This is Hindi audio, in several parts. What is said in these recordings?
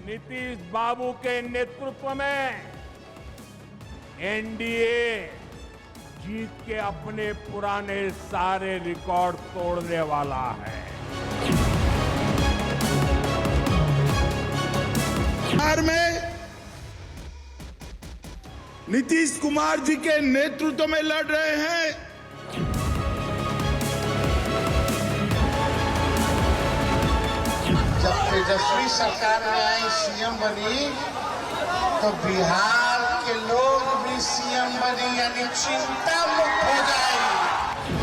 नीतीश बाबू के नेतृत्व में एनडीए जीत के अपने पुराने सारे रिकॉर्ड तोड़ने वाला है। बिहार में नीतीश कुमार जी के नेतृत्व में लड़ रहे हैं। जब तेजस्वी सरकार में आई सीएम बनी तो बिहार के लोग भी सीएम बनी, यानी चिंता मुक्त हो जाएगी।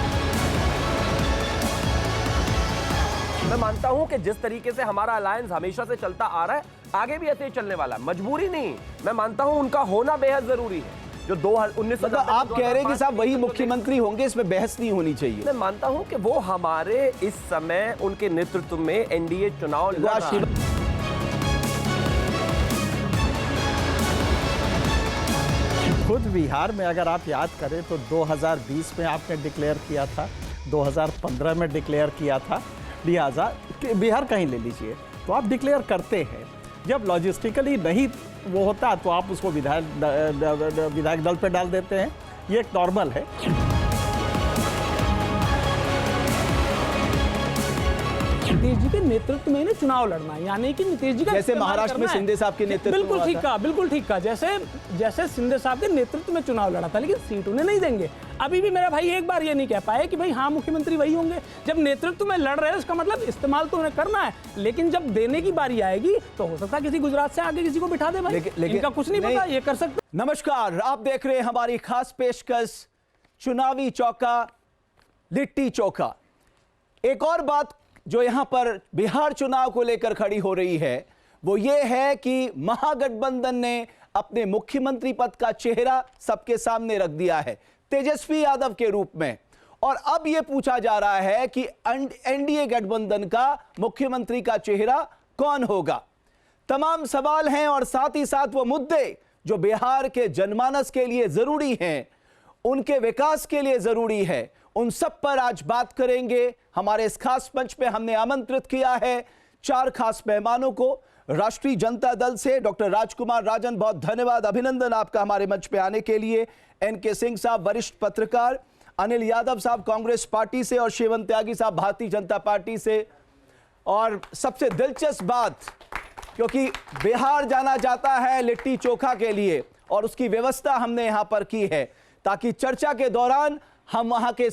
मैं मानता हूं कि जिस तरीके से हमारा अलायंस हमेशा से चलता आ रहा है आगे भी ऐसे ही चलने वाला है, मजबूरी नहीं। मैं मानता हूं उनका होना बेहद जरूरी है। जो 2019 मतलब आप कह रहे हैं कि साहब वही मुख्यमंत्री होंगे, इसमें बहस नहीं होनी चाहिए। मैं मानता हूं कि वो हमारे इस समय उनके नेतृत्व में एनडीए चुनाव लड़ रहा है। खुद बिहार में अगर आप याद करें तो 2020 में आपने डिक्लेयर किया था, 2015 में डिक्लेयर किया था, लिहाजा बिहार कहीं ले लीजिए तो आप डिक्लेयर करते हैं। जब लॉजिस्टिकली नहीं वो होता तो आप उसको विधायक दल पे डाल देते हैं, ये एक नॉर्मल है। नीतीश जी के नेतृत्व में ही चुनाव लड़ना है, यानी कि नीतीश जी का जैसे महाराष्ट्र में शिंदे साहब के नेतृत्व में बिल्कुल ठीक कहा, बिल्कुल ठीक कहा। जैसे शिंदे साहब के नेतृत्व में चुनाव लड़ा था, लेकिन सीट उन्हें नहीं देंगे। अभी भी मेरा भाई एक बार ये नहीं कह पाए कि भाई हाँ मुख्यमंत्री वही होंगे। जब नेतृत्व में लड़ रहे हैं उसका मतलब इस्तेमाल तो उन्हें करना है, लेकिन जब देने की बारी आएगी तो हो सकता है किसी गुजरात से आगे किसी को बिठा दे भाई। इनका कुछ नहीं पता, ये कर सकते। नमस्कार, आप देख रहे हैं हमारी खास पेशकश चुनावी चौका लिट्टी चोखा। एक और बात जो यहां पर बिहार चुनाव को लेकर खड़ी हो रही है वो ये है कि महागठबंधन ने अपने मुख्यमंत्री पद का चेहरा सबके सामने रख दिया है तेजस्वी यादव के रूप में। और अब यह पूछा जा रहा है कि एनडीए गठबंधन का मुख्यमंत्री का चेहरा कौन होगा। तमाम सवाल हैं और साथ ही साथ वो मुद्दे जो बिहार के जनमानस के लिए जरूरी हैं, उनके विकास के लिए जरूरी है, उन सब पर आज बात करेंगे। हमारे इस खास मंच पे हमने आमंत्रित किया है 4 खास मेहमानों को। राष्ट्रीय जनता दल से डॉक्टर राजकुमार राजन, बहुत धन्यवाद, अभिनंदन आपका हमारे मंच पे आने के लिए। एनके सिंह साहब वरिष्ठ पत्रकार, अनिल यादव साहब कांग्रेस पार्टी से और शिवन त्यागी साहब भारतीय जनता पार्टी से। और सबसे दिलचस्प बात, क्योंकि बिहार जाना जाता है लिट्टी चोखा के लिए और उसकी व्यवस्था हमने यहां पर की है ताकि चर्चा के दौरान हम वहां के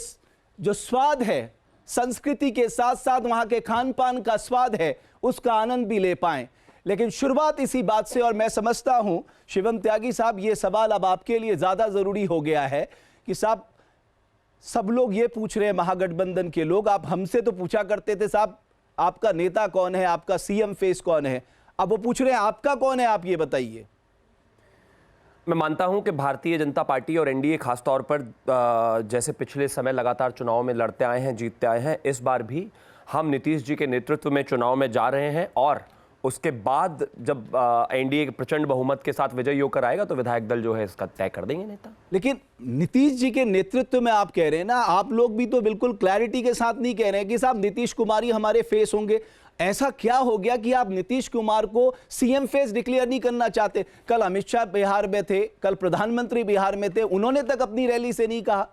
जो स्वाद है, संस्कृति के साथ साथ वहां के खान पान का स्वाद है, उसका आनंद भी ले पाएं। लेकिन शुरुआत इसी बात से, और मैं समझता हूं शिवम त्यागी साहब ये सवाल अब आपके लिए ज्यादा जरूरी हो गया है कि साहब सब लोग ये पूछ रहे हैं, महागठबंधन के लोग, आप हमसे तो पूछा करते थे साहब आपका नेता कौन है, आपका सीएम फेस कौन है, अब वो पूछ रहे हैं आपका कौन है, आप ये बताइए। मैं मानता हूं कि भारतीय जनता पार्टी और एनडीए खासतौर पर जैसे पिछले समय लगातार चुनाव में लड़ते आए हैं, जीतते आए हैं, इस बार भी हम नीतीश जी के नेतृत्व में चुनाव में जा रहे हैं। और उसके बाद जब एनडीए के प्रचंड बहुमत के साथ विजयी होकर आएगा तो विधायक दल जो है इसका तय कर देंगे नेता। लेकिन नीतीश जी के नेतृत्व में आप कह रहे हैं ना, आप लोग भी तो बिल्कुल क्लैरिटी के साथ नहीं कह रहे हैं कि साहब नीतीश कुमार ही हमारे फेस होंगे। ऐसा क्या हो गया कि आप नीतीश कुमार को सीएम फेस डिक्लेयर नहीं करना चाहते? कल अमित शाह बिहार में थे, कल प्रधानमंत्री बिहार में थे, उन्होंने तक अपनी रैली से नहीं कहा।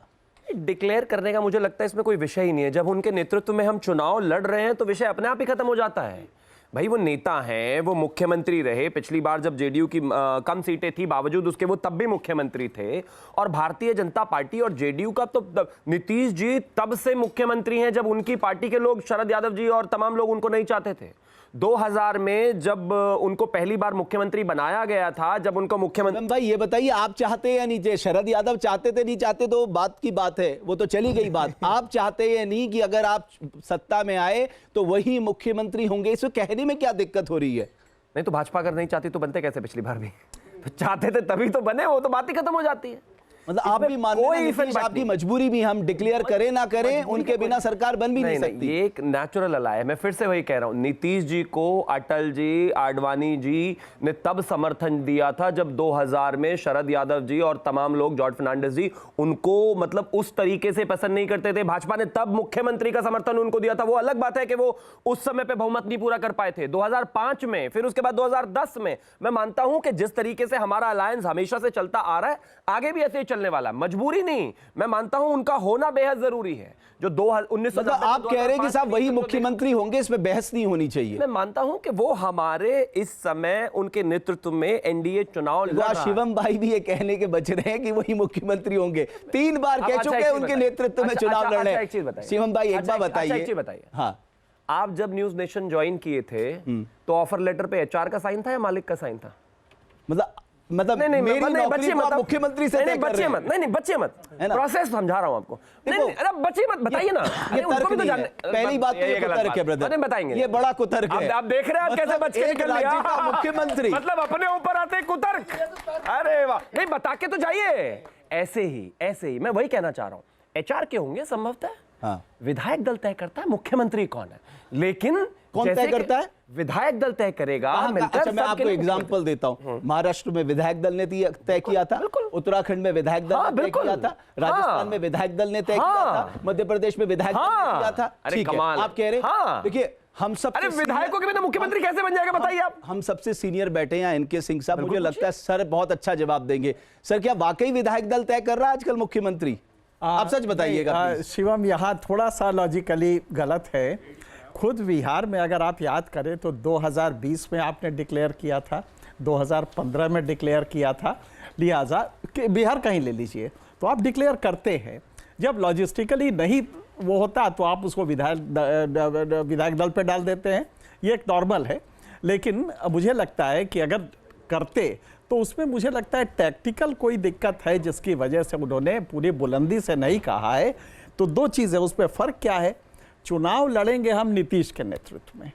डिक्लेयर करने का मुझे लगता है इसमें कोई विषय ही नहीं है। जब उनके नेतृत्व में हम चुनाव लड़ रहे हैं तो विषय अपने आप ही खत्म हो जाता है। भाई वो नेता हैं, वो मुख्यमंत्री रहे, पिछली बार जब जेडीयू की कम सीटें थी बावजूद उसके वो तब भी मुख्यमंत्री थे। और भारतीय जनता पार्टी और जेडीयू का तो नीतीश जी तब से मुख्यमंत्री हैं जब उनकी पार्टी के लोग, शरद यादव जी और तमाम लोग उनको नहीं चाहते थे। 2000 में जब उनको पहली बार मुख्यमंत्री बनाया गया था, जब उनको मुख्यमंत्री, भाई ये बताइए आप चाहते हैं या नहीं? शरद यादव चाहते थे, नहीं चाहते तो बात की बात है, वो तो चली गई बात। आप चाहते हैं नहीं कि अगर आप सत्ता में आए तो वही मुख्यमंत्री होंगे, इसको कहने में क्या दिक्कत हो रही है? नहीं तो भाजपा अगर नहीं चाहती तो बनते कैसे पिछली बार भी? तो चाहते थे तभी तो बने, वो तो बात ही खत्म हो जाती है। मतलब आप भी मान रहे हैं नीतीश, आपकी मजबूरी भी, हम डिक्लेयर करें ना करें उनके बिना सरकार बन भी नहीं सकती। ये एक नेचुरल अलाय है। मैं फिर से वही कह रहा हूं, नीतीश जी को अटल जी, आडवाणी जी ने तब समर्थन दिया था जब 2000 में शरद यादव जी और तमाम लोग, जॉर्ज फर्नांडिस जी, उनको मतलब उस तरीके से पसंद नहीं करते थे। भाजपा ने तब मुख्यमंत्री का समर्थन उनको दिया था। वो अलग बात है कि वो उस समय पे बहुमत नहीं पूरा कर पाए थे 2005 में, फिर उसके बाद 2010 में। मैं मानता हूं कि जिस तरीके से हमारा अलायंस हमेशा से चलता आ रहा है, आगे भी ऐसे ही चलने वाला है। मजबूरी नहीं, मैं मानता हूं उनका होना बेहद जरूरी है। जो 1990 मतलब आप कह रहे हैं कि साहब वही मुख्यमंत्री होंगे, इसमें बहस नहीं होनी चाहिए। मैं मानता हूं कि वो हमारे इस समय उनके नेतृत्व में एनडीए चुनाव लड़ रहा है। शिवम भाई भी ये कहने के बच रहे हैं कि वही मुख्यमंत्री होंगे, 3 बार कह चुके हैं उनके नेतृत्व में चुनाव लड़ रहे हैं। शिवम भाई एक बात बताइए, हाँ, आप जब न्यूज नेशन ज्वाइन किए थे तो ऑफर लेटर पे एचआर का साइन था या मालिक का साइन था? मतलब नहीं, मेरी नहीं, नौकरी बच्चे को आप मत, मुख्यमंत्री से तय कर रहे हैं। नहीं, बच्चे मत, प्रोसेस समझा रहा हूं आपको। नहीं, अरे बच्चे मत, बताइए ना। ये तर्क नहीं है। पहली बात तो ये कुतर्क है ब्रदर, नहीं बताएंगे, ये बड़ा कुतर्क है। आप देख रहे हैं आप कैसे बच के निकल लिया। राज्य का मुख्यमंत्री मतलब अपने ऊपर आते कुतर्क। अरे वाह, नहीं बता के तो जाइए। ऐसे ही मैं वही कहना चाह रहा हूं, एचआर के होंगे संभवतः, हाँ, विधायक दल तय करता है मुख्यमंत्री कौन है, लेकिन कौन तय करता है? विधायक दल तय करेगा। अच्छा, मैं आपको एग्जांपल देता हूं। महाराष्ट्र में विधायक दल ने तय किया था, उत्तराखंड में विधायक दल ने तय किया था, राजस्थान में विधायक दल ने तय किया था, मध्य प्रदेश में विधायक दल ने किया था। ठीक है, आप कह रहे हैं, देखिए हम सब, अरे विधायकों के बिना मुख्यमंत्री कैसे बन जाएगा बताइए आप? हम सबसे सीनियर बैठे हैं इनके सिंह साहब, मुझे लगता है सर बहुत अच्छा जवाब देंगे। सर, क्या वाकई विधायक दल तय कर रहा है आजकल मुख्यमंत्री? आप सच बताइएगा। शिवम, यहाँ थोड़ा सा लॉजिकली गलत है। खुद बिहार में अगर आप याद करें तो 2020 में आपने डिक्लेयर किया था, 2015 में डिक्लेयर किया था, लिहाजा बिहार कहीं ले लीजिए तो आप डिक्लेयर करते हैं। जब लॉजिस्टिकली नहीं वो होता तो आप उसको विधायक दल पे डाल देते हैं, ये एक नॉर्मल है। लेकिन मुझे लगता है कि अगर करते तो उसमें मुझे लगता है टैक्टिकल कोई दिक्कत है जिसकी वजह से उन्होंने पूरी बुलंदी से नहीं कहा है। तो 2 चीज़ें, उस पर फ़र्क क्या है? चुनाव लड़ेंगे हम नीतीश के नेतृत्व में,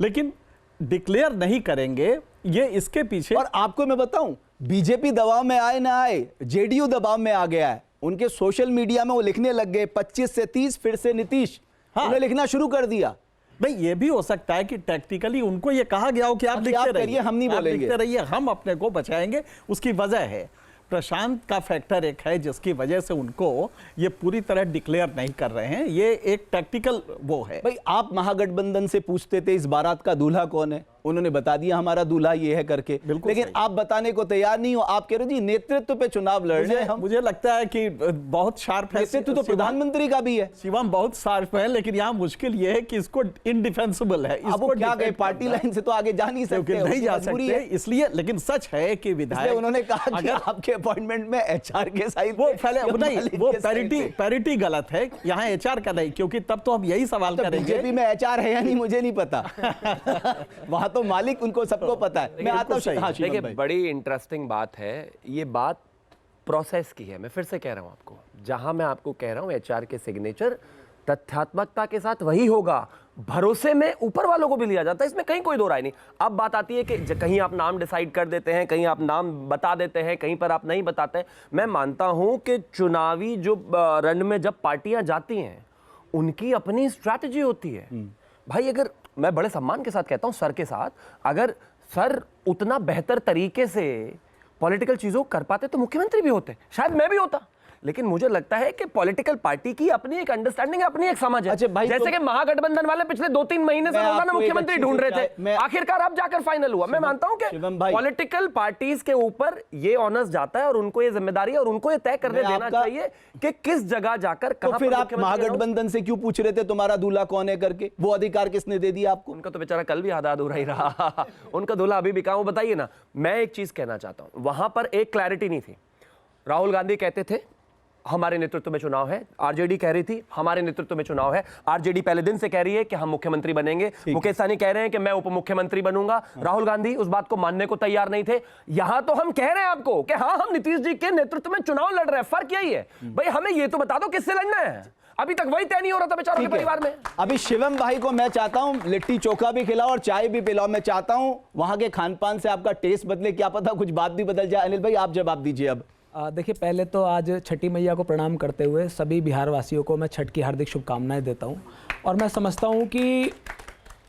लेकिन डिक्लेयर नहीं करेंगे, ये इसके पीछे। और आपको मैं बताऊं, बीजेपी दबाव में आए ना आए, जेडीयू दबाव में आ गया है। उनके सोशल मीडिया में वो लिखने लग गए 25 से 30 फिर से नीतीश, उन्होंने लिखना शुरू कर दिया। भाई ये भी हो सकता है कि टैक्टिकली उनको ये कहा गया हो कि आप लिखते रहिए, हम नहीं बोलेंगे, लिखते रहिए, हम अपने को बचाएंगे। उसकी वजह है प्रशांत का फैक्टर एक है जिसकी वजह से उनको ये पूरी तरह डिक्लेयर नहीं कर रहे हैं। ये एक टैक्टिकल वो है। भाई आप महागठबंधन से पूछते थे इस बारात का दूल्हा कौन है, उन्होंने बता दिया हमारा दूल्हा ये है करके, लेकिन आप बताने को तैयार नहीं हो। आप कह रहे हो जी नेतृत्व पे चुनाव लड़ रहे हैं। मुझे लगता है कि बहुत शार्प है। नेतृत्व तो प्रधानमंत्री का भी है। शिवम बहुत शार्प है, लेकिन यहाँ मुश्किल ये है कि इसको इनडिफेंसिबल है। इसको क्या गए, पार्टी लाइन से तो आगे जा नहीं सकते, नहीं जा सकते इसलिए। लेकिन सच है कि विधायक, उन्होंने कहा कि आपके अपॉइंटमेंट में एचआर के साइड वो पैरिटी गलत है, यहाँ एचआर का नहीं, क्योंकि तब तो हम यही सवाल करेंगे बीजेपी में एचआर है या नहीं मुझे नहीं पता। वहां तो मालिक उनको सबको पता है। मैं आता हूं। देखिए बड़ी इंटरेस्टिंग बात है, ये बात प्रोसेस की है। मैं फिर से कह रहा हूं आपको, जहां मैं आपको कह रहा हूं एचआर के सिग्नेचर तथ्यात्मकता के साथ वही होगा, भरोसे में ऊपर वालों को भी लिया जाता है, इसमें कहीं कोई दो राय नहीं। अब बात आती है कि कहीं आप नाम डिसाइड कर देते हैं, कहीं आप नाम बता देते हैं, कहीं पर आप नहीं बताते। मैं मानता हूं कि चुनावी जो रण में जब पार्टियां जाती हैं उनकी अपनी स्ट्रैटेजी होती है। भाई अगर मैं बड़े सम्मान के साथ कहता हूं सर के साथ, अगर सर उतना बेहतर तरीके से पॉलिटिकल चीजों को कर पाते तो मुख्यमंत्री भी होते, शायद मैं भी होता। लेकिन मुझे लगता है कि पॉलिटिकल पार्टी की अपनी एक अंडरस्टैंडिंग है, अपनी एक समझ है। जैसे कि महागठबंधन वाले पिछले 2-3 महीने से रोजाना मुख्यमंत्री ढूंढ रहे थे, आखिरकार अब जाकर फाइनल हुआ। मैं मानता हूं कि पॉलिटिकल पार्टीज के ऊपर ये ऑनर्स जाता है और उनको ये जिम्मेदारी है और उनको ये तय करने देना चाहिए कि किस जगह जाकर कहां। तो फिर आप महागठबंधन से क्यों पूछ रहे थे तुम्हारा दूल्हा कौन है करके? वो अधिकार किसने दे दिया आपको? उनका तो बेचारा कल भी आधा अधूरा ही रहा। उनका दूल्हा अभी भी कहां, वो बताइए ना। मैं एक चीज कहना चाहता हूं, वहां पर एक क्लैरिटी नहीं थी। राहुल गांधी कहते थे हमारे नेतृत्व में चुनाव है, आरजेडी कह रही थी हमारे नेतृत्व में चुनाव है। आरजेडी पहले दिन से कह रही है कि हम मुख्यमंत्री बनेंगे, मुकेश सहनी कह रहे हैं कि मैं उप मुख्यमंत्री बनूंगा। राहुल गांधी उस बात को मानने को तैयार नहीं थे। यहां तो हम कह रहे हैं आपको कि हाँ हम नीतीश जी के नेतृत्व में चुनाव लड़ रहे हैं। फर्क यही है भाई, हमें ये तो बता दो किससे लड़ना है। अभी तक वही तय नहीं हो रहा था बेचारों के परिवार में। अभी शिवम भाई को मैं चाहता हूं लिट्टी चोखा भी खिलाओ और चाय भी पिलाओ। मैं चाहता हूं वहां के खान पान से आपका टेस्ट बदले, क्या पता कुछ बात भी बदल जाए। अनिल भाई आप जवाब दीजिए अब। देखिए, पहले तो आज छठी मैया को प्रणाम करते हुए सभी बिहार वासियों को मैं छठ की हार्दिक शुभकामनाएं देता हूं। और मैं समझता हूं कि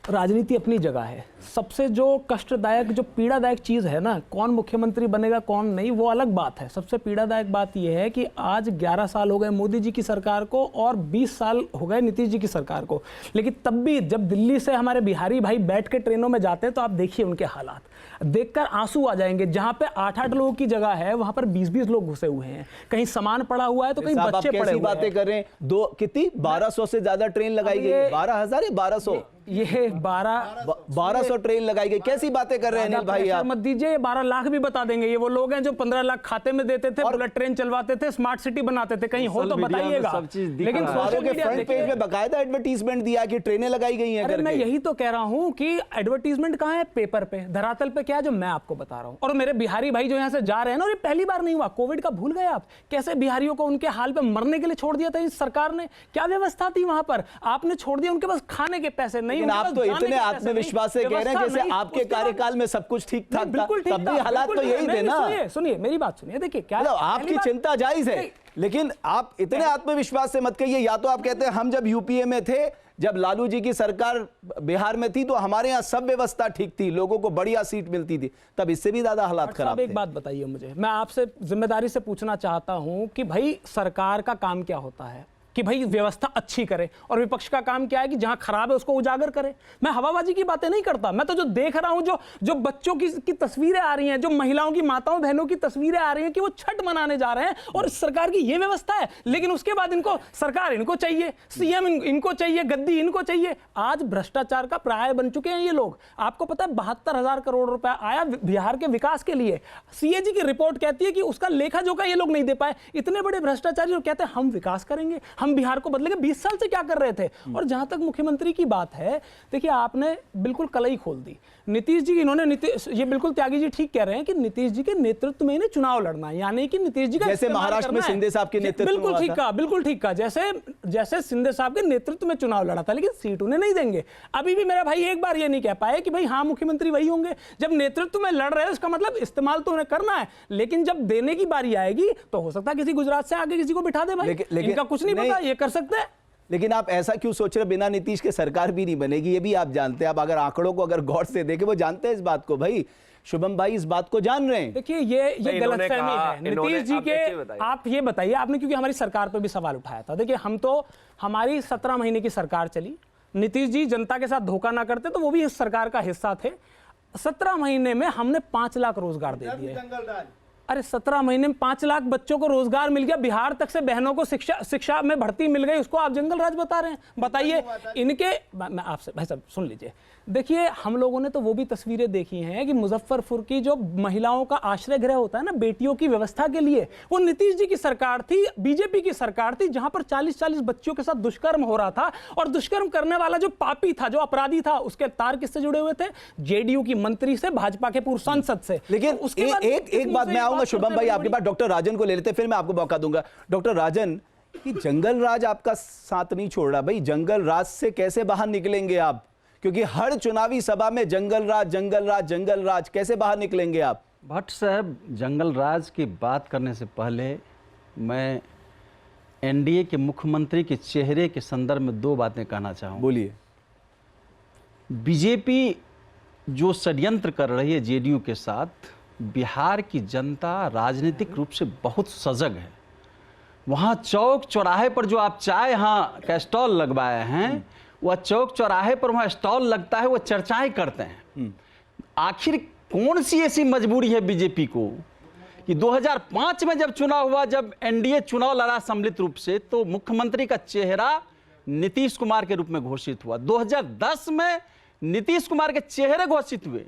राजनीति अपनी जगह है। सबसे जो कष्टदायक, जो पीड़ादायक चीज़ है ना, कौन मुख्यमंत्री बनेगा कौन नहीं, वो अलग बात है। सबसे पीड़ादायक बात यह है कि आज 11 साल हो गए मोदी जी की सरकार को और 20 साल हो गए नीतीश जी की सरकार को, लेकिन तब भी जब दिल्ली से हमारे बिहारी भाई बैठ के ट्रेनों में जाते हैं तो आप देखिए उनके हालात, देखकर आंसू आ जाएंगे। जहां पे 8-8 लोगों की जगह है वहां पर 20-20 लोग घुसे हुए हैं, कहीं सामान पड़ा हुआ है तो कहीं बच्चे पड़े हुए हैं। बातें कर रहे हैं, दो कितनी 1200 से ज्यादा ट्रेन लगाई गई, 12,000 या 1200, ये 1200 ट्रेन लगाई गई। कैसी बातें कर रहे हैं अनिल भाई आप? मत दीजिए, 12 लाख भी बता देंगे। ये वो लोग हैं जो 15 लाख खाते में देते थे, बुलेट ट्रेन चलवाते थे, स्मार्ट सिटी बनाते थे, कहीं हो तो बताइएगा। लेकिन अखबारों के फ्रंट पेज पे बकायदा एडवर्टीजमेंट दिया कि ट्रेनें लगाई गई हैं करके। मैं यही तो कह रहा हूं कि एडवर्टीजमेंट कहां है? पेपर पे, धरातल पे क्या है जो मैं आपको बता रहा हूं। और मेरे बिहारी भाई जो यहां से जा रहे हैं ना, और ये पहली बार नहीं हुआ, कोविड का भूल गए आप? कैसे बिहारियों को उनके हाल पे मरने के लिए छोड़ दिया था इस सरकार ने? क्या व्यवस्था थी वहां पर? आपने छोड़ दिया, उनके पास खाने के पैसे नहीं। आप तो इतने आत्मविश्वास से कह रहे हैं जैसे आपके कार्यकाल में सब कुछ ठीक ठाक था, तब भी हालात तो यही थे ना। सुनिए मेरी बात सुनिए, देखिए क्या आपकी चिंता जायज है, लेकिन आप इतने आत्मविश्वास से मत कहिए। या तो आप कहते हैं हम जब यूपीए में थे, जब लालू जी की सरकार बिहार में थी तो हमारे यहाँ सब व्यवस्था ठीक थी, लोगों को बढ़िया सीट मिलती थी, तब इससे भी ज्यादा हालात खराब थे। एक बात बताइए मुझे, मैं आपसे जिम्मेदारी से पूछना चाहता हूं कि भाई सरकार का काम क्या होता है कि भाई व्यवस्था अच्छी करे, और विपक्ष का काम क्या है कि जहां खराब है उसको उजागर करे। मैं हवाबाजी की बातें नहीं करता, मैं तो जो देख रहा हूं, जो बच्चों की तस्वीरें आ रही हैं, जो महिलाओं की, माताओं बहनों की तस्वीरें आ रही हैं कि वो छठ मनाने जा रहे हैं, और सरकार की ये व्यवस्था है। लेकिन उसके बाद इनको सरकार इनको चाहिए, सीएम इनको चाहिए, गद्दी इनको चाहिए। आज भ्रष्टाचार का पर्याय बन चुके हैं ये लोग। आपको पता है 72,000 करोड़ रुपया आया बिहार के विकास के लिए। सीएजी की रिपोर्ट कहती है कि उसका लेखा जोखा ये लोग नहीं दे पाए। इतने बड़े भ्रष्टाचारी लोग कहते हैं हम विकास करेंगे, हम बिहार को बदलेंगे। 20 साल से क्या कर रहे थे? और जहां तक मुख्यमंत्री की बात है, देखिए आपने बिल्कुल कलई खोल दी। नीतीश जी, ये बिल्कुल त्यागी जी ठीक कह रहे हैं कि नीतीश जी के नेतृत्व में इन्हें चुनाव लड़ना है, यानी कि नीतीश जी का जैसे महाराष्ट्र में शिंदे साहब के नेतृत्व में बिल्कुल ठीक कहा, जैसे शिंदे साहब के नेतृत्व में चुनाव लड़ा था, लेकिन सीट उन्हें नहीं देंगे। अभी भी मेरा भाई एक बार ये नहीं कह पाए कि भाई हाँ मुख्यमंत्री वही होंगे। जब नेतृत्व में लड़ रहे हैं उसका मतलब इस्तेमाल तो उन्हें करना है, लेकिन जब देने की बारी आएगी तो हो सकता है किसी गुजरात से आगे किसी को बिठा दे। भाई इनका कुछ नहीं पता, ये कर सकते हैं। लेकिन आप ऐसा क्यों सोच रहे? बिना नीतीश के सरकार भी नहीं बनेगी, ये भी आप जानते हैं। आप अगर आंकड़ों को अगर गौर से देखें, वो जानते हैं इस बात को। भाई शुभम भाई इस बात को जान रहे हैं। देखिए ये गलतफहमी है नीतीश जी के। आप ये बताइए, आपने क्योंकि हमारी सरकार पर भी सवाल उठाया था। देखिए हमारी 17 महीने की सरकार चली, नीतीश जी जनता के साथ धोखा ना करते तो वो भी इस सरकार का हिस्सा थे। 17 महीने में हमने 5 लाख रोजगार दे दिए। अरे 17 महीने में 5 लाख बच्चों को रोजगार मिल गया, बिहार तक से बहनों को शिक्षा में भर्ती मिल गई, उसको आप जंगल राज बता रहे हैं। बताइए इनके, मैं आपसे भाई साहब सुन लीजिए। देखिए हम लोगों ने तो वो भी तस्वीरें देखी हैं कि मुजफ्फरपुर की जो महिलाओं का आश्रय गृह होता है ना, बेटियों की व्यवस्था के लिए, वो नीतीश जी की सरकार थी, बीजेपी की सरकार थी, जहां पर 40-40 बच्चियों के साथ दुष्कर्म हो रहा था। और दुष्कर्म करने वाला जो पापी था, जो अपराधी था, उसके तार किससे जुड़े हुए थे? जेडीयू की मंत्री से, भाजपा के पूर्व सांसद से। लेकिन उसके एक बात मैं आऊंगा शुभम भाई आपके पास, डॉक्टर राजन को ले लेते, फिर मैं आपको मौका दूंगा। डॉक्टर राजन, कि जंगल राज आपका साथ नहीं छोड़ रहा। भाई जंगल राज से कैसे बाहर निकलेंगे आप? क्योंकि हर चुनावी सभा में जंगल राज, कैसे बाहर निकलेंगे आप? भट्ट साहब, जंगल राज की बात करने से पहले मैं एनडीए के मुख्यमंत्री के चेहरे के संदर्भ में 2 बातें कहना चाहूँगा। बोलिए। बीजेपी जो षड्यंत्र कर रही है जेडीयू के साथ, बिहार की जनता राजनीतिक रूप से बहुत सजग है। वहाँ चौक चौराहे पर जो आप चाय यहाँ का स्टॉल लगवाए हैं, वह चौक चौराहे पर वहाँ स्टॉल लगता है, वो चर्चाएं करते हैं। आखिर कौन सी ऐसी मजबूरी है बीजेपी को कि 2005 में जब चुनाव हुआ, जब एनडीए चुनाव लड़ा सम्मिलित रूप से, तो मुख्यमंत्री का चेहरा नीतीश कुमार के रूप में घोषित हुआ। 2010 में नीतीश कुमार के चेहरे घोषित हुए,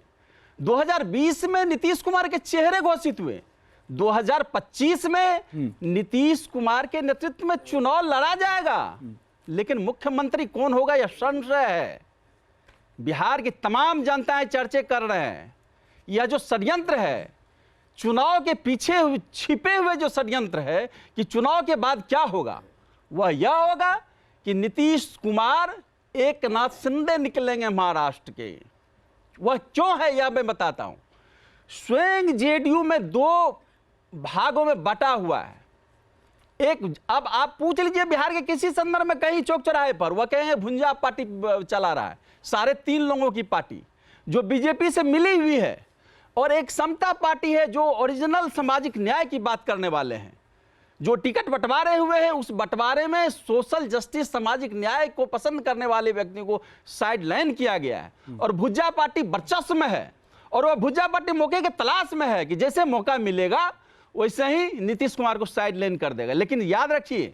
2020 में नीतीश कुमार के चेहरे घोषित हुए, 2025 में नीतीश कुमार के नेतृत्व में चुनाव लड़ा जाएगा, लेकिन मुख्यमंत्री कौन होगा यह संशय है। बिहार की तमाम जनताएं चर्चे कर रहे हैं। यह जो षड्यंत्र है, चुनाव के पीछे छिपे हुए जो षड्यंत्र है कि चुनाव के बाद क्या होगा, वह यह होगा कि नीतीश कुमार एकनाथ शिंदे निकलेंगे महाराष्ट्र के। वह क्यों है यह मैं बताता हूं। स्वयं जेडीयू में 2 भागों में बटा हुआ है। एक अब आप पूछ लीजिए बिहार के किसी संदर्भ में कहीं चौक चौराहे पर वह कहेंगे भुंजा पार्टी चला रहा है, सारे 3 लोगों की पार्टी जो बीजेपी से मिली हुई है, और एक समता पार्टी है जो ओरिजिनल सामाजिक न्याय की बात करने वाले हैं। जो टिकट बंटवारे हुए हैं उस बंटवारे में सोशल जस्टिस, सामाजिक न्याय को पसंद करने वाले व्यक्ति को साइड लाइन किया गया है, और भुज्जा पार्टी वर्चस्व में है, और वह भुज्जा पार्टी मौके के तलाश में है कि जैसे मौका मिलेगा वैसे ही नीतीश कुमार को साइड लाइन कर देगा। लेकिन याद रखिए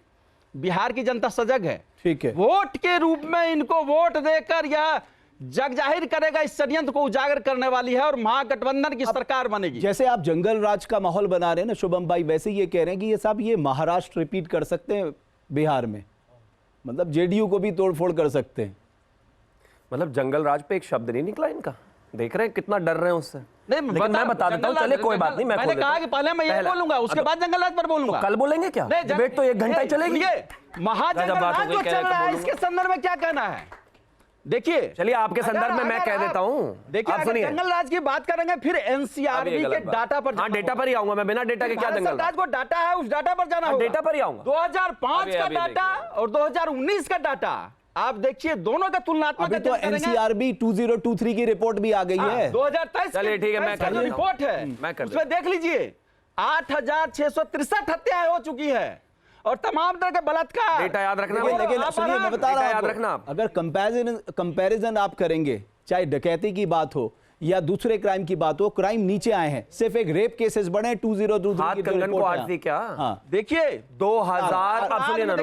बिहार की जनता सजग है, ठीक है, वोट के रूप में इनको वोट देकर यह जग जाहिर करेगा, इस षड्यंत्र को उजागर करने वाली है और महागठबंधन की सरकार बनेगी। जैसे आप जंगल राज का माहौल बना रहे हैं ना शुभम भाई, वैसे ये कह रहे हैं कि ये साहब ये महाराष्ट्र रिपीट कर सकते हैं बिहार में, मतलब जेडीयू को भी तोड़फोड़ कर सकते हैं। मतलब जंगल राज पे एक शब्द नहीं निकला इनका, देख रहे हैं कितना डर रहे हैं उससे। नहीं, लेकिन मैं बता देता हूँ, चलिए कोई बात नहीं, मैंने कहा कि पहले मैं ये बोलूंगा उसके बाद जंगल राज पर बोलूंगा। कल बोलेंगे क्या? डिबेट तो 1 घंटा ही चलेगी। महाजंगल राज जो चल रहा है इसके संदर्भ में क्या कहना है? देखिए, चलिए आपके संदर्भ में मैं कह देता हूँ। देखिए, आप अगर सुनिए, जंगल राज की बात करेंगे फिर एनसीआरबी के डाटा पर, हाँ डेटा पर ही आऊंगा मैं, बिना डेटा के क्या जंगल राज को डाटा है उस डाटा पर जाना होगा। डेटा पर ही आऊंगा। 2005 का डाटा और 2019 का डाटा आप देखिए, दोनों का तुलनात्मक अभी तो एनसीआरबी 2023 की रिपोर्ट भी आ गई है। 2023 चलिए ठीक है, मैं कर रिपोर्ट है, मैं कर उसमें देख लीजिए 8663 हत्याएं हो चुकी है और तमाम तरह के बलात्कार। डेटा याद रखना, लेकिन सुनिए मैं बता रहा हूं याद आपको, रखना, अगर कंपैरिजन आप करेंगे, चाहे डकैती की बात हो या दूसरे क्राइम की बात हो, क्राइम नीचे आए हैं, सिर्फ एक रेप केसेस बढ़े 2023 हाथ कंगन को आज थी क्या? हाँ देखिए 2000, अब सुनिए ना, आप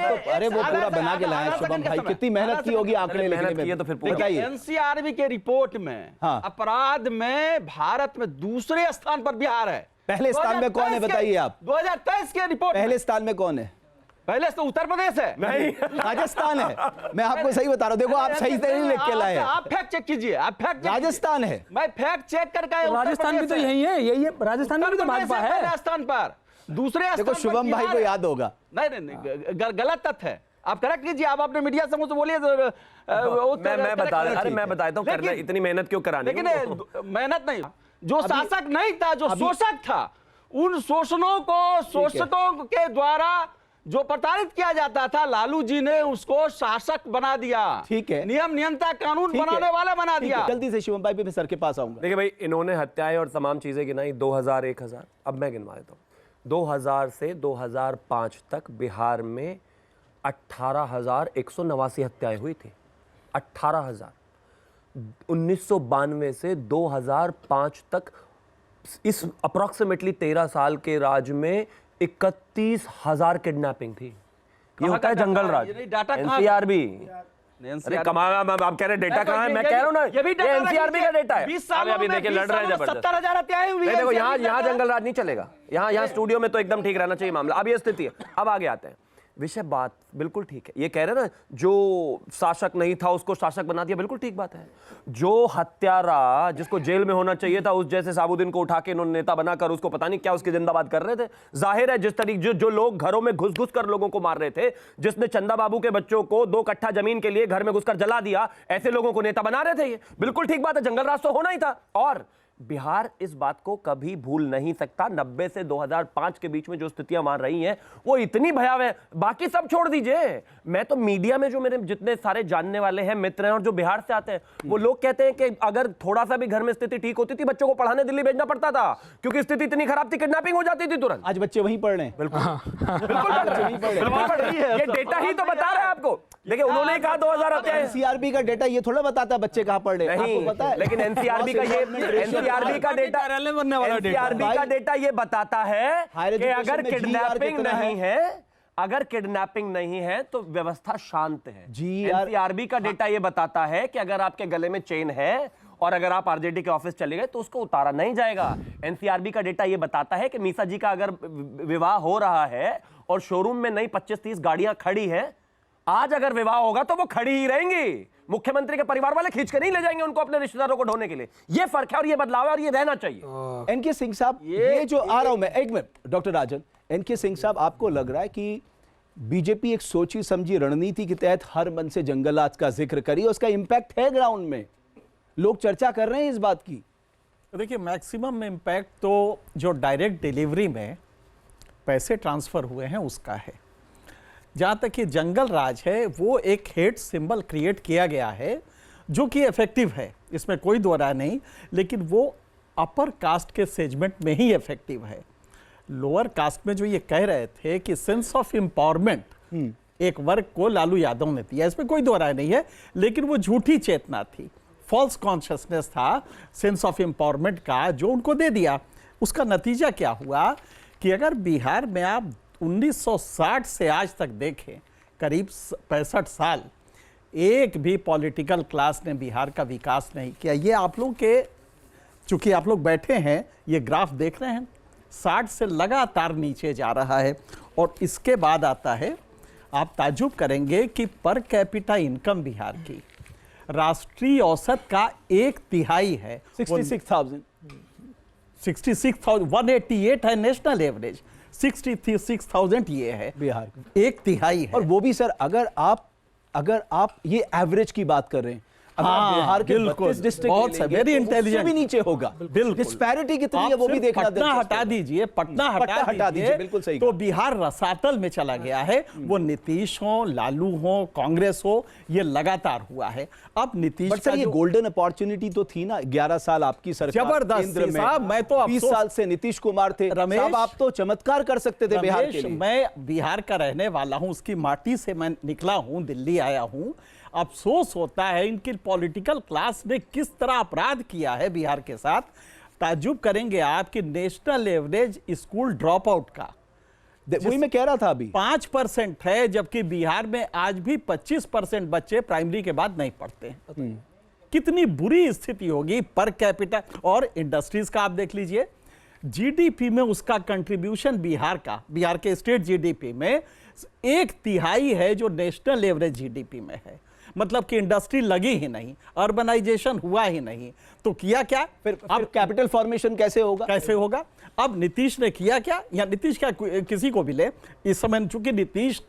तो अरे वो पूरा बना के लाए शुभम भाई, कितनी मेहनत की होगी आंकड़े लिखने में, तो फिर बताइए। एनसीआरबी के रिपोर्ट में अपराध में भारत में दूसरे स्थान पर बिहार है। पहले स्थान में कौन है बताइए आप? 2023 के रिपोर्ट पहले स्थान में कौन है? पहले तो उत्तर प्रदेश है, नहीं राजस्थान है। मैं आपको सही बता रहा हूं, देखो आप सही से नहीं लिख के लाए। आप फैक्ट चेक कीजिए, आप फैक्ट राजस्थान है, मैं फैक्ट चेक करके, राजस्थान भी तो यही है, यही है, राजस्थान में भी तो भाजपा है राजस्थान पर। दूसरे देखो शुभम भाई को याद होगा। नहीं, गलत तत्व है, आप करेक्ट कीजिए, आप अपने मीडिया से मुझसे बोलिए। मैं बताता हूँ, करना इतनी मेहनत क्यों करानी? लेकिन मेहनत नहीं, जो शासक नहीं था, जो शोषक था, उन शोषणों को शोषकों के द्वारा जो प्रताड़ित किया जाता था, लालू जी ने उसको शासक बना दिया। ठीक है, नियम नियंत्रण कानून बनाने वाला बना दिया। जल्दी से शिवम भाई पे सर के पास आऊंगा। देखिए भाई, इन्होंने हत्याएं और तमाम चीजें गिनाई, 2000, 1000, अब मैं गिनवा देता हूँ। 2000 से 2005 तक बिहार में 18,189 हत्याएं हुई थी। 18,000। 1992 से 2005 तक इस अप्रोक्सीमेटली 13 साल के राज में 31,000 किडनैपिंग थी। ये होता है जंगल राज, एनसीआरबी। अरे कमाल, आप कह रहे डेटा कहाँ है? मैं कह रहा हूँ ना, ये एनसीआरबी का डेटा है। 20 सालों अभी देखिए लड़ रहे हैं जबरदस्त। 70,000 हत्याएं हुई है। देखो यहाँ जंगल राज नहीं चलेगा, यहाँ स्टूडियो में तो एकदम ठीक रहना चाहिए मामला। अब ये स्थिति है। अब आगे आते हैं, विषय बात बिल्कुल ठीक है। ये कह रहे ना, जो शासक नहीं था उसको शासक बना दिया, बिल्कुल ठीक बात है। जो हत्यारा जिसको जेल में होना चाहिए था, उस जैसे साबुद्दीन को उठा के इन्होंने नेता बनाकर उसको पता नहीं क्या उसकी जिंदाबाद कर रहे थे। जाहिर है जिस तरीके जो लोग घरों में घुस घुस कर लोगों को मार रहे थे, जिसने चंदा बाबू के बच्चों को 2 कट्ठा जमीन के लिए घर में घुसकर जला दिया, ऐसे लोगों को नेता बना रहे थे। ये बिल्कुल ठीक बात है, जंगल राज तो होना ही था। और बिहार इस बात को कभी भूल नहीं सकता। 90 से 2005 के बीच में जो स्थितियां मान रही हैं वो इतनी भयावह है। बाकी सब छोड़ दीजिए, मैं तो मीडिया में जो मेरे जितने सारे जानने वाले हैं, मित्र हैं और जो बिहार से आते हैं, वो लोग कहते हैं कि अगर थोड़ा सा भी घर में स्थिति ठीक होती थी, बच्चों को पढ़ाने दिल्ली भेजना पड़ता था, क्योंकि स्थिति इतनी खराब थी, किडनैपिंग हो जाती थी तुरंत। आज बच्चे वहीं पढ़ रहे हैं। बिल्कुल ये डेटा ही तो बता रहा है आपको। देखिए उन्होंने कहा 2000 हत्याएं। एनसीआरबी का डेटा ये थोड़ा बताता बच्चे कहाँ पढ़ रहे हैं, आपको पता है? लेकिन एनसीआरबी का डेटा ये बताता है कि अगर किडनैपिंग नहीं है, अगर किडनैपिंग नहीं है तो व्यवस्था शांत है। एनसीआरबी का डेटा ये बताता है कि अगर आपके गले में चेन है और अगर आप आरजेडी के ऑफिस चले गए तो उसको उतारा नहीं जाएगा। एनसीआरबी का डेटा ये बताता है कि मीसा जी का अगर विवाह हो रहा है और शोरूम में नई 25-30 गाड़ियां खड़ी है, आज अगर विवाह होगा तो वो खड़ी ही रहेंगी। मुख्यमंत्री के परिवार वाले खींच के नहीं ले जाएंगे उनको अपने रिश्तेदारों को ढोने के लिए। ये फर्क है और ये बदलाव है और ये रहना चाहिए। एनके सिंह साहब, ये जो आ रहा हूं मैं, एक मिनट डॉक्टर राजन। एनके सिंह साहब, आपको लग रहा है कि बीजेपी एक सोची समझी रणनीति के तहत हर मन से जंगलात का जिक्र करी, उसका इंपैक्ट है ग्राउंड में? लोग चर्चा कर रहे हैं इस बात की। देखिए, मैक्सिमम इम्पैक्ट तो जो डायरेक्ट डिलीवरी में पैसे ट्रांसफ़र हुए हैं उसका है। जहाँ तक ये जंगल राज है, वो एक हेट सिंबल क्रिएट किया गया है जो कि इफेक्टिव है, इसमें कोई दो राय नहीं, लेकिन वो अपर कास्ट के सेगमेंट में ही इफेक्टिव है। लोअर कास्ट में जो ये कह रहे थे कि सेंस ऑफ एम्पावरमेंट एक वर्ग को लालू यादव ने दिया, इसमें कोई दो राय नहीं है, लेकिन वो झूठी चेतना थी, फॉल्स कॉन्शियसनेस था सेंस ऑफ एम्पावरमेंट का, जो उनको दे दिया। उसका नतीजा क्या हुआ कि अगर बिहार में आप 1960 से आज तक देखें, करीब 65 साल एक भी पॉलिटिकल क्लास ने बिहार का विकास नहीं किया। ये आप लोग के, चूंकि आप लोग बैठे हैं, ये ग्राफ देख रहे हैं, 60 से लगातार नीचे जा रहा है। और इसके बाद आता है, आप ताज्जुब करेंगे कि पर कैपिटा इनकम बिहार की राष्ट्रीय औसत का 1/3 है, 66,000 188 है नेशनल एवरेज, 66,000 ये है बिहार 1/3 है। और वो भी सर, अगर आप ये एवरेज की बात कर रहे हैं, अगर आप हाँ, बिहार के बिल्कुल, 32 डिस्ट्रिक्ट बहुत लेंगे, very तो उससे intelligent। भी नीचे होगा। बिल्कुल। डिस्पैरिटी कितनी है आप वो भी सिर्फ देखना पटना दिलचस्प हटा है। दीजिए, पटना पटना हटा दीजिए, बिल्कुल सही तो कहा। बिहार रसातल में चला गया है। वो नीतीश हो, लालू हो, कांग्रेस हो, ये लगातार हुआ है। अब नीतीश बट सर, का ये जो- गोल्डन अपॉर्चुनिटी तो थी ना, 11 साल आपकी सरकार जबरदस्त केंद्र थी में, साहब, मैं तो 20 अफसोस- साल से नीतीश कुमार थे रमेश- साहब, आप तो चमत्कार कर सकते थे बिहार के रमेश, लिए। मैं बिहार का रहने वाला हूं, उसकी माटी से मैं निकला हूं, दिल्ली आया हूं। अफसोस होता है इनकी पॉलिटिकल क्लास ने किस तरह अपराध किया है बिहार के साथ। ताज्जुब करेंगे आप कि national average school drop out का वही मैं कह रहा था अभी, 5% है, जबकि बिहार में आज भी 25% बच्चे प्राइमरी के बाद नहीं पढ़ते हैं। कितनी बुरी स्थिति होगी पर कैपिटा। और इंडस्ट्रीज का आप देख लीजिए, जीडीपी में उसका कंट्रीब्यूशन बिहार के स्टेट जीडीपी में 1/3 है जो नेशनल एवरेज जीडीपी में है। मतलब कि इंडस्ट्री लगी ही नहीं, अर्बनाइजेशन हुआ ही नहीं। तो किया क्या? फिर कैपिटल फॉर्मेशन कैसे होगा? कैसे होगा? अब नीतीश ने किया क्या, या नीतीश क्या, किसी को भी ले, इस समय चूंकि नीतीश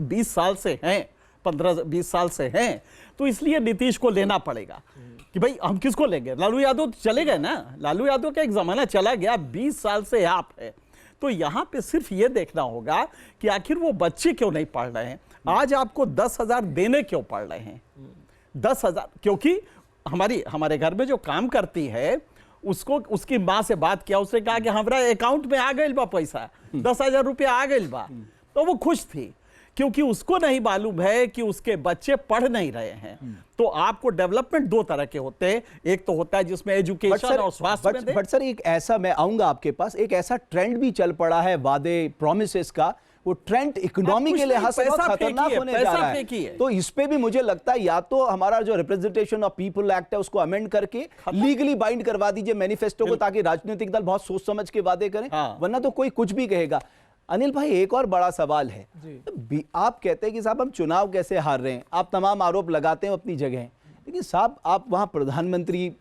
20 साल से हैं, 15-20 साल से हैं, तो इसलिए नीतीश को लेना पड़ेगा कि भाई हम किसको लेंगे। लालू यादव तो चले गए ना, लालू यादव का एक जमाना चला गया, 20 साल से आप है। तो यहां पे सिर्फ ये देखना होगा कि आखिर वो बच्चे क्यों नहीं पढ़ रहे हैं। आज आपको 10,000 देने क्यों पड़ रहे हैं? 10,000 क्योंकि हमारे घर में जो काम करती है, उसको उसकी माँ से बात किया, उसने कहा कि हमारा अकाउंट में आ गई बा पैसा, 10,000 रुपया आ गई बा। तो वो खुश थी, क्योंकि उसको नहीं मालूम है कि उसके बच्चे पढ़ नहीं रहे हैं। तो आपको डेवलपमेंट दो तरह के होते हैं, एक तो होता है जिसमें एजुकेशन और स्वास्थ्य में दे। बट सर, एक ऐसा, मैं आऊंगा आपके पास, एक ऐसा ट्रेंड भी चल पड़ा है वादे प्रॉमिसेस का, वो ट्रेंड इकोनॉमी के लिहाज से बहुत खतरनाक होने जा रहा है। तो इस पे भी मुझे लगता है या तो हमारा जो रिप्रेजेंटेशन ऑफ पीपल एक्ट है उसको अमेंड करके लीगली बाइंड करवा दीजिए मैनिफेस्टो को, ताकि राजनीतिक दल बहुत सोच समझ के वादे करें, वरना तो कोई कुछ भी कहेगा। अनिल भाई, एक और बड़ा सवाल है, आप कहते हैं कि साहब हम चुनाव कैसे हार रहे हैं, आप तमाम आरोप लगाते हैं अपनी जगह, लेकिन साहब आप वहां प्रधानमंत्री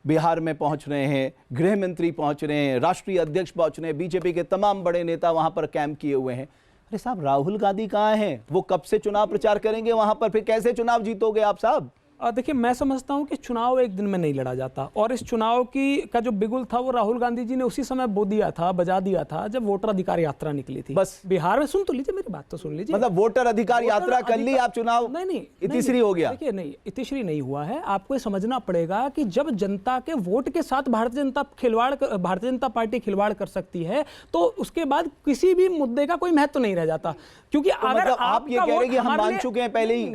बिहार में पहुंच रहे हैं, गृह मंत्री पहुंच रहे हैं, राष्ट्रीय अध्यक्ष पहुंच रहे हैं, बीजेपी के तमाम बड़े नेता वहां पर कैंप किए हुए हैं। अरे साहब, राहुल गांधी कहां हैं? वो कब से चुनाव प्रचार करेंगे वहां पर? फिर कैसे चुनाव जीतोगे आप साहब? देखिए, मैं समझता हूं कि चुनाव एक दिन में नहीं लड़ा जाता, और इस चुनाव का जो बिगुल था वो राहुल गांधी जी ने उसी समय बजा दिया था जब वोटर अधिकार यात्रा निकली थी। बस बिहार में, सुन तो लीजिए, मेरी बात तो सुन लीजिए। मतलब वोटर अधिकार यात्रा कर ली, आप चुनाव नहीं इतिश्री हो गया? देखिए, नहीं, इतिश्री नहीं हुआ है। आपको ये समझना पड़ेगा कि जब जनता के वोट के साथ भारतीय जनता पार्टी खिलवाड़ कर सकती है, तो उसके बाद किसी भी मुद्दे का कोई महत्व नहीं रह जाता। क्योंकि तो अगर मतलब आप ये कह रहे हैं कि हम मान चुके हैं पहले ही?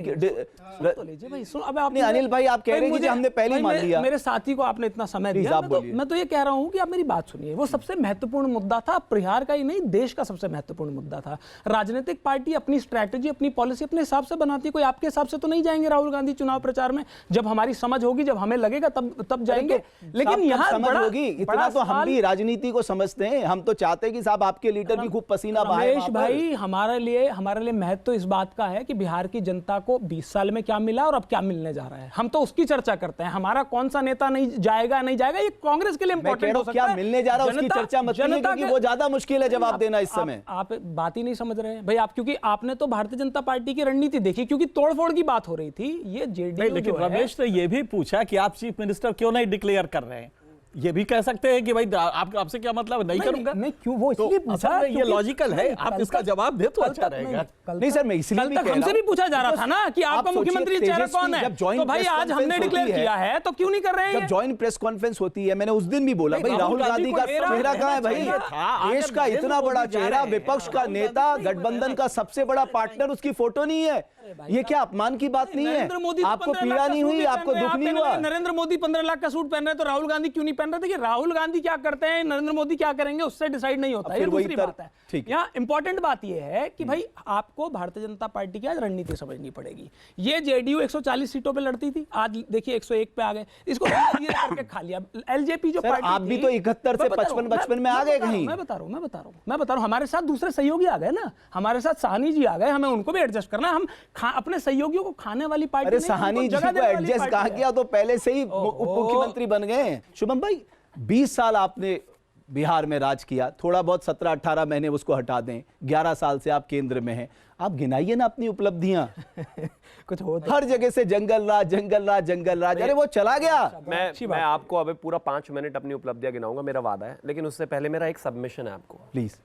अनिल भाई, आप कह रहे हैं कि हमने पहले ही मान लिया। मेरे साथी को आपने इतना समय दिया, मैं तो ये कह रहा हूं कि आप मेरी बात सुनिए। वो सबसे महत्वपूर्ण मुद्दा था, बिहार का ही नहीं, देश का सबसे महत्वपूर्ण मुद्दा था। राजनीतिक पार्टी अपनी स्ट्रैटेजी, अपनी पॉलिसी अपने हिसाब से बनाती है। कोई आपके हिसाब से तो नहीं जाएंगे राहुल गांधी चुनाव प्रचार में। जब हमारी समझ होगी, जब हमें लगेगा, तब जाएंगे। लेकिन यहाँ समझ होगी, इतना तो हम भी राजनीति को समझते हैं। हम तो चाहते हैं कि साहब आपके लीडर भी खूब पसीना बहाए। रमेश भाई, हमारे लिए महत्व इस बात का है कि बिहार की जनता को 20 साल में क्या मिला और अब क्या मिलने जा रहा है, हम तो उसकी चर्चा करते हैं। हमारा कौन सा नेता नहीं जाएगा, ये कांग्रेस के लिए इंपॉर्टेंट हो सकता है। क्या मिलने जा रहा है उसकी चर्चा मत कीजिए, क्योंकि वो ज्यादा मुश्किल है जवाब देना इस समय। आप बात ही नहीं समझ रहे हैं भाई, आप, क्योंकि आपने तो भारतीय जनता पार्टी की रणनीति देखी, क्योंकि तोड़फोड़ की बात हो रही थी। ये जेडीयू, लेकिन रमेश ने यह भी पूछा कि आप चीफ मिनिस्टर क्यों नहीं डिक्लेयर कर रहे हैं। ये भी कह सकते हैं कि भाई आपसे क्या मतलब, नहीं करूंगा। नहीं क्यों, वो इसलिए तो पूछा असल में ये क्योंकि- लॉजिकल है, आप कल इसका तक- जवाब दे तो कल अच्छा तक रहेगा। नहीं सर, मैं इसलिए कल भी तक कह रहा हमसे हूं। भी पूछा जा रहा था ना कि आप आपका सोचिए, मुख्यमंत्री चेहरा तेजस्वी कौन है, जब joint तो भाई press आज हमने conference डिक्लेयर होती है, किया है तो क्यों नहीं कर रहे हैं जब ज्वाइंट प्रेस कॉन्फ्रेंस होती है, मैंने उस दिन भी बोला भाई राहुल गांधी का चेहरा कहाँ है भाई? देश का इतना बड़ा चेहरा, विपक्ष का नेता, गठबंधन का सबसे बड़ा पार्टनर, उसकी फोटो नहीं है। ये क्या अपमान की बात नहीं है? नरेंद्र मोदी तो आपको 15 पीड़ा लाख का नहीं सूट हुई, भी आपको पहन रहे हैं, दुख आप नहीं पहन हुआ? रहे हैं, नरेंद्र मोदी 15 लाख का सूट पहन रहे हैं तो राहुल गांधी क्यों नहीं पहन रहे? देखिए राहुल गांधी क्या करते हैं, नरेंद्र मोदी क्या करेंगे, उससे डिसाइड नहीं होता है। ये फिर वही दूसरी तर- बात है। ठीक है। यहाँ इंपॉर्टेंट बात ये है कि भाई आपको भारतीय जनता पार्टी की आज रणनीति समझनी पड़ेगी। ये जेडीयू 140 सीटों पे लड़ती थी, आज देखिए 101 पे आ गए, इसको धीरे करके खा लिया। एलजेपी जो सर, पार्टी आप भी थी- तो 71 से मैं बता रहा हूँ, 55 में आ गए कहीं। मैं बता रहा हूँ हमारे साथ दूसरे सहयोगी आ गए ना, हमारे साथ साहनी जी आ गए, हमें उनको भी एडजस्ट करना है। हम अपने सहयोगियों को खाने वाली पार्टी अरे नहीं, सहानी उनको जी जगह को देने वाली एडजस्ट पार्टी कहा है। गया तो पहले से ही उप मुख्यमंत्री बन गए। शुभम भाई 20 साल आपने बिहार में राज किया, थोड़ा बहुत 17-18 महीने उसको हटा दें, 11 साल से आप केंद्र में हैं, आप गिनाइए ना अपनी उपलब्धियां। कुछ हो हर जगह से जंगल राज, जंगल राज, जंगल राज, अरे वो चला गया। मैं आपको अभी पूरा 5 मिनट अपनी उपलब्धियां गिनाऊंगा, मेरा वादा है, लेकिन उससे पहले मेरा एक सबमिशन है आपको। प्लीज।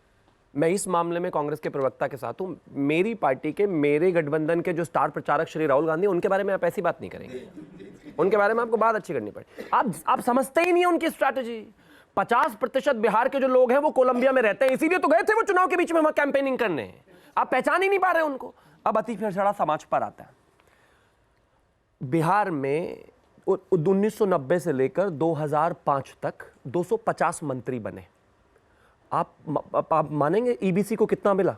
मैं इस मामले में कांग्रेस के प्रवक्ता के साथ हूं। मेरी पार्टी के, मेरे गठबंधन के जो स्टार प्रचारक श्री राहुल गांधी, उनके बारे में आप ऐसी बात नहीं करेंगे। उनके बारे में आपको बात अच्छी करनी पड़े। आप समझते ही नहीं है उनकी स्ट्रैटेजी। 50% बिहार के जो लोग हैं वो कोलंबिया में रहते हैं, इसीलिए तो गए थे वो चुनाव के बीच में वहां कैंपेनिंग करने। आप पहचान ही नहीं पा रहे उनको। अब अति पिछड़ा समाज पर आता है। बिहार में 1990 से लेकर 2005 तक 250 मंत्री बने। आप मानेंगे ईबीसी को कितना मिला?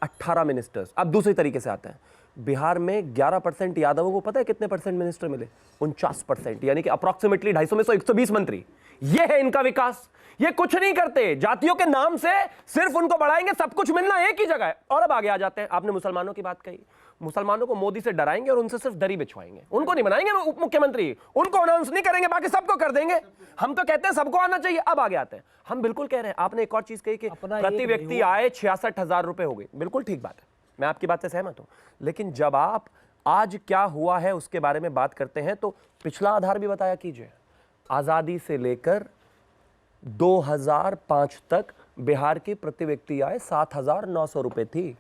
18 मिनिस्टर्स। अब दूसरी तरीके से आता है, बिहार में 11% यादवों को पता है कितने परसेंट मिनिस्टर मिले? 49%, यानी कि अप्रॉक्सीमेटली 250 में 120 मंत्री। ये है इनका विकास। ये कुछ नहीं करते, जातियों के नाम से सिर्फ उनको बढ़ाएंगे, सब कुछ मिलना एक ही जगह है। और अब आगे आ जाते हैं, आपने मुसलमानों की बात कही, मुसलमानों को मोदी से डराएंगे और उनसे सिर्फ दरी बिछवाएंगे, उनको नहीं बनाएंगे उप मुख्यमंत्री, उनको अनाउंस नहीं करेंगे, बाकी सबको कर देंगे। हम तो कहते हैं सबको आना चाहिए। अब आगे आते हैं, हम बिल्कुल कह रहे हैं, आपने एक और चीज कही कि प्रति व्यक्ति आए 66,000 रुपए हो गए, बिल्कुल ठीक बात है, मैं आपकी बात से सहमत हूं। लेकिन जब आप आज क्या हुआ है उसके बारे में बात करते हैं तो पिछला आधार भी बताया कीजिए। आजादी से लेकर 2005 तक बिहार की प्रति व्यक्ति आय 7,900 रुपए थी,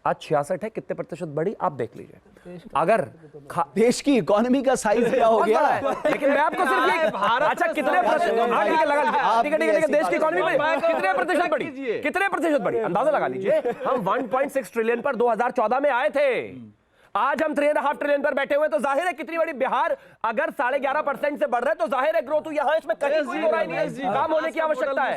आज 66 है। कितने प्रतिशत बढ़ी आप देख लीजिए। अगर देश की इकोनॉमी का साइज क्या हो गया? लेकिन मैं आपको सिर्फ ये, अच्छा कितने प्रतिशत, हाँ, ठीक है, लगा लीजिए, ठीक है, देश की इकोनॉमी में कितने प्रतिशत बढ़ी, कितने प्रतिशत बढ़ी अंदाजा लगा लीजिए। हम 1.6 ट्रिलियन पर 2014 में आए थे, आज हम 3.5 ट्रिलियन पर बैठे हुए, तो जाहिर है कितनी बड़ी। बिहार अगर 11.5% से बढ़ रहा है तो जाहिर है ग्रोथ यहाँ, इसमें कहीं कोई हो रहा ही नहीं है, काम होने की आवश्यकता है।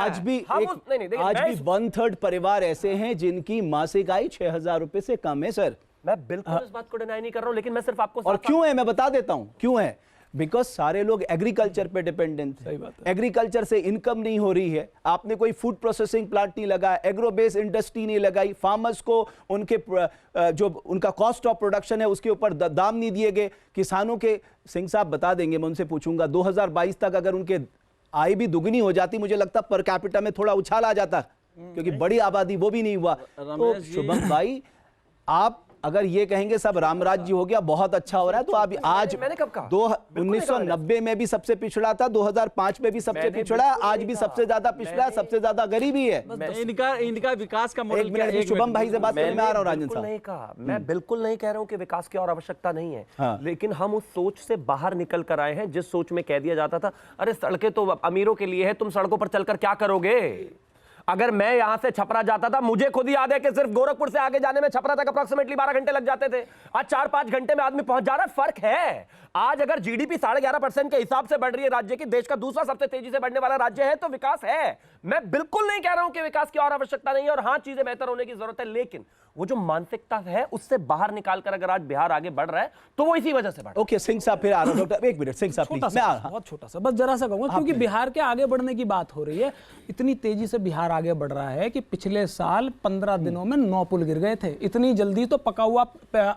आज भी 1/3 परिवार ऐसे हैं जिनकी मासिक आय 6,000 रुपए से कम है सर। मैं बिल्कुल इस बात को डिनाई नहीं कर रहा हूं, लेकिन मैं सिर्फ आपको और क्यों है मैं बता देता हूं क्यों है। बिकॉज सारे लोग एग्रीकल्चर पे डिपेंडेंट थे, एग्रीकल्चर से इनकम नहीं हो रही है, आपने कोई फूड प्रोसेसिंग प्लांट नहीं लगाया, एग्रो बेस इंडस्ट्री नहीं लगाई, फार्मर्स को उनके जो उनका कॉस्ट ऑफ प्रोडक्शन है उसके ऊपर दाम नहीं दिए गए। किसानों के, सिंह साहब बता देंगे, मैं उनसे पूछूंगा, 2022 तक अगर उनके आय भी दुगनी हो जाती, मुझे लगता पर कैपिटा में थोड़ा उछाल आ जाता, क्योंकि बड़ी आबादी वो भी नहीं हुआ। तो शुभम भाई, आप अगर ये कहेंगे सब राम राज्य हो गया, बहुत अच्छा हो रहा है, तो आप आज मैंने कब कहा? 1990 में भी सबसे पिछड़ा था, 2005 में भी सबसे पिछड़ा है, आज भी सबसे ज्यादा पिछड़ा है, सबसे ज्यादा गरीबी है। इनका विकास का मॉडल एक मिनट, शुभम भाई से बात करने में आ रहा हूं राजन साहब। नहीं कहा, मैं बिल्कुल नहीं कह रहा हूं कि विकास की और आवश्यकता नहीं है, लेकिन हम उस सोच से बाहर निकल कर आए हैं जिस सोच में कह दिया जाता था, अरे सड़कें तो अमीरों के लिए है, तुम सड़कों पर चलकर क्या करोगे। अगर मैं यहां से छपरा जाता था, मुझे खुद याद है कि सिर्फ गोरखपुर से आगे जाने में छपरा तक अप्रोक्सीमेटली 12 घंटे लग जाते थे, आज 4-5 घंटे में आदमी पहुंच जा रहा है। फर्क है। आज अगर जीडीपी 11.5% के हिसाब से बढ़ रही है राज्य की, देश का दूसरा सबसे तेजी से बढ़ने वाला राज्य है, तो विकास है। मैं बिल्कुल नहीं कह रहा हूं कि विकास की और आवश्यकता नहीं है, और हां चीजें बेहतर होने की जरूरत है, लेकिन वो जो मानसिकता है उससे बाहर निकालकर अगर आज बिहार आगे बढ़ रहा है तो वो इसी वजह से बढ़ रहा है। ओके, सिंह साहब फिर आ रहा हूं। डॉक्टर एक मिनट, सिंह साहब प्लीज, मैं आ रहा, बहुत छोटा सा, बस जरा सा कहूंगा, क्योंकि बिहार के आगे बढ़ने की बात हो रही है। इतनी तेजी से बिहार आगे बढ़ रहा है कि पिछले साल 15 दिनों में 9 पुल गिर गए थे। इतनी जल्दी तो पका हुआ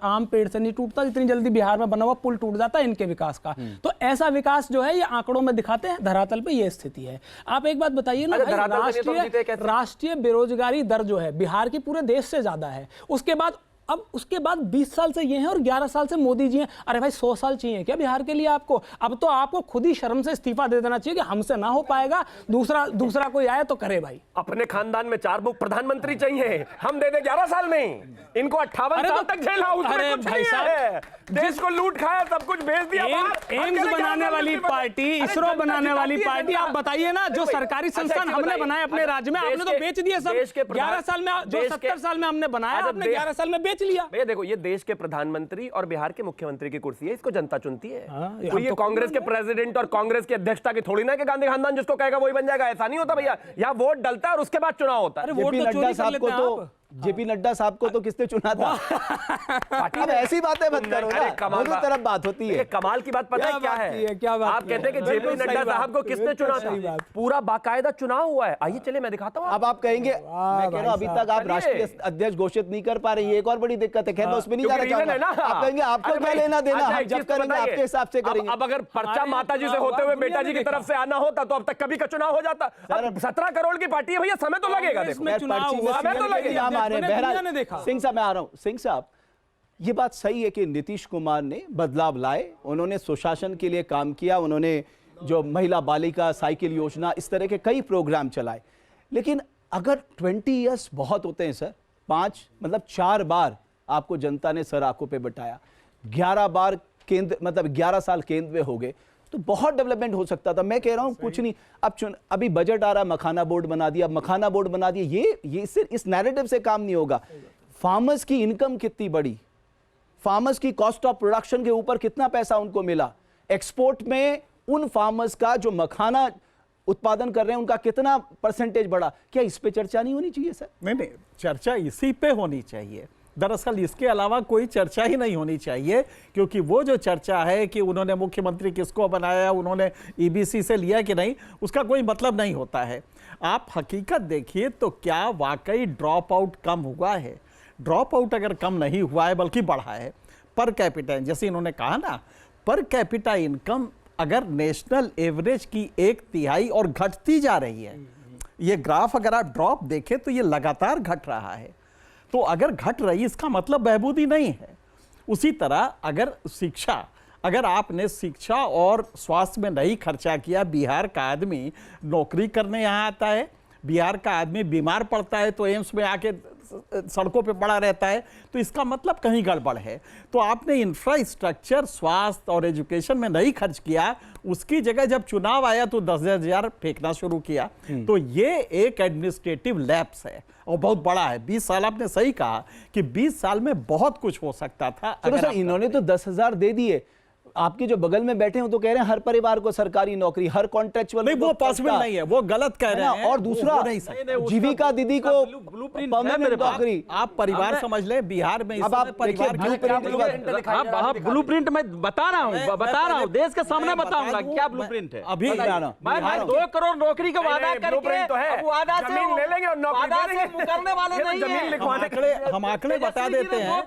आम पेड़ से नहीं टूटता, जितनी जल्दी बिहार में बना हुआ पुल टूट जाता है इनके विकास का। तो ऐसा विकास जो है ये आंकड़ों में दिखाते हैं, धरातल पे ये स्थिति है। आप एक बात बताइए ना भाई, राष्ट्रीय बेरोजगारी दर जो है बिहार की पूरे देश से ज्यादा है, उसके बाद अब उसके बाद 20 साल से ये हैं और 11 साल से मोदी जी हैं। अरे भाई 100 साल चाहिए क्या बिहार के लिए आपको? अब तो आपको खुद ही शर्म से इस्तीफा दे देना चाहिए कि हमसे ना हो पाएगा, दूसरा कोई आए तो करे भाई। अपने खानदान में 4 मुख प्रधानमंत्री चाहिए, हम दे दे 11 साल में। इनको 58 साल तक जेल हाउस में कुछ नहीं है। देश को लूट खाया, सब कुछ बेच दिया। एम्स बनाने वाली पार्टी, इसरो बनाने वाली पार्टी, आप बताइए ना, जो सरकारी संस्थान हमने बनाए अपने राज्य में, आपने तो बेच दिए सब। 11 साल में, जो 70 साल में हमने बनाया, आपने 11 साल में बेच लिया। भैया देखो, ये देश के प्रधानमंत्री और बिहार के मुख्यमंत्री की कुर्सी है, इसको जनता चुनती है। तो ये कांग्रेस के प्रेसिडेंट और कांग्रेस की अध्यक्षता की थोड़ी ना कि गांधी खानदान जिसको कहेगा वही बन जाएगा, ऐसा नहीं होता भैया। यहाँ वोट डलता है और उसके बाद चुनाव होता है। जेपी नड्डा साहब को तो किसने चुना था? अब ऐसी बातें मत करो ना, दोनों तरफ बात होती है। कमाल की बात पता है क्या है? क्या बात आप कहते हैं कि जेपी नड्डा साहब को किसने चुना था? पूरा बाकायदा चुनाव हुआ है। आइए चले मैं दिखाता हूँ। अब आप कहेंगे, मैं कह रहा हूं अभी तक आप राष्ट्रीय अध्यक्ष घोषित नहीं कर पा रहे, ये एक और बड़ी दिक्कत है। खैर मैं उसमें नहीं जाना चाहूंगा। आप कहेंगे आपको क्या लेना देना, हम जब करेंगे आपके हिसाब से करेंगे। अब अगर पर्चा माता जी से होते हुए बेटा जी की तरफ से आना होता तो अब तक कभी का चुनाव हो जाता। 17 करोड़ की पार्टी है भैया, समय तो लगेगा। देखो समय तो लगेगा। सिंह साहब मैं आ रहा हूं। सिंह साहब, ये बात सही है कि नीतीश कुमार ने बदलाव लाए, उन्होंने सुशासन के लिए काम किया, उन्होंने जो महिला बालिका साइकिल योजना, इस तरह के कई प्रोग्राम चलाए। लेकिन अगर 20 इयर्स बहुत होते हैं सर, 5 मतलब 4 बार आपको जनता ने सर आंखों पे बिठाया, 11 बार केंद्र, मतलब 11 साल केंद्र में हो गए, तो बहुत डेवलपमेंट हो सकता था। मैं कह रहा हूं कुछ नहीं। अब अभी बजट आ रहा, मखाना बोर्ड बना दिया, मखाना बोर्ड बना दिया। ये सिर्फ इस नैरेटिव से काम नहीं होगा। फार्मर्स की इनकम कितनी बढ़ी, फार्मर्स की कॉस्ट ऑफ प्रोडक्शन के ऊपर कितना पैसा उनको मिला, एक्सपोर्ट में उन फार्मर्स का जो मखाना उत्पादन कर रहे हैं उनका कितना परसेंटेज बढ़ा, क्या इस पे चर्चा नहीं होनी चाहिए सर? नहीं, चर्चा इसी पे होनी चाहिए। दरअसल इसके अलावा कोई चर्चा ही नहीं होनी चाहिए, क्योंकि वो जो चर्चा है कि उन्होंने मुख्यमंत्री किसको बनाया, उन्होंने ईबीसी से लिया कि नहीं, उसका कोई मतलब नहीं होता है। आप हकीकत देखिए तो क्या वाकई ड्रॉप आउट कम हुआ है? ड्रॉप आउट अगर कम नहीं हुआ है बल्कि बढ़ा है। पर कैपिटा, जैसे इन्होंने कहा ना, पर कैपिटा इनकम अगर नेशनल एवरेज की 1/3 और घटती जा रही है। ये ग्राफ अगर आप ड्रॉप देखें तो ये लगातार घट रहा है। तो अगर घट रही, इसका मतलब बहबूदी नहीं है। उसी तरह अगर शिक्षा, अगर आपने शिक्षा और स्वास्थ्य में नहीं खर्चा किया, बिहार का आदमी नौकरी करने यहाँ आता है, बिहार का आदमी बीमार पड़ता है तो एम्स में आके सड़कों पे पड़ा रहता है, तो इसका मतलब कहीं गड़बड़ है। तो आपने इंफ्रास्ट्रक्चर, स्वास्थ्य और एजुकेशन में नहीं खर्च किया, उसकी जगह जब चुनाव आया तो 10,000 फेंकना शुरू किया। तो ये एक एडमिनिस्ट्रेटिव लैप्स है और बहुत बड़ा है। 20 साल, आपने सही कहा कि 20 साल में बहुत कुछ हो सकता था। चलो सर, इन्होंने तो 10,000 दे दिए, आपके जो बगल में बैठे हो तो कह रहे हैं हर परिवार को सरकारी नौकरी, हर कॉन्ट्रैक्चुअल। नहीं, वो पॉसिबल नहीं है, वो गलत कह रहे हैं। और दूसरा, जीविका दीदी को परमानेंट नौकरी। आप परिवार समझ ले, बिहार में अब आप परिवार ब्लूप्रिंट मैं बता रहा हूँ, देश के सामने बताऊंगा क्या ब्लूप्रिंट है। अभी 2 करोड़ नौकरी का वादा करके वादा से ले लेंगे और नौकरी मुकरने वाले नहीं है। हम आंकड़े बता देते हैं।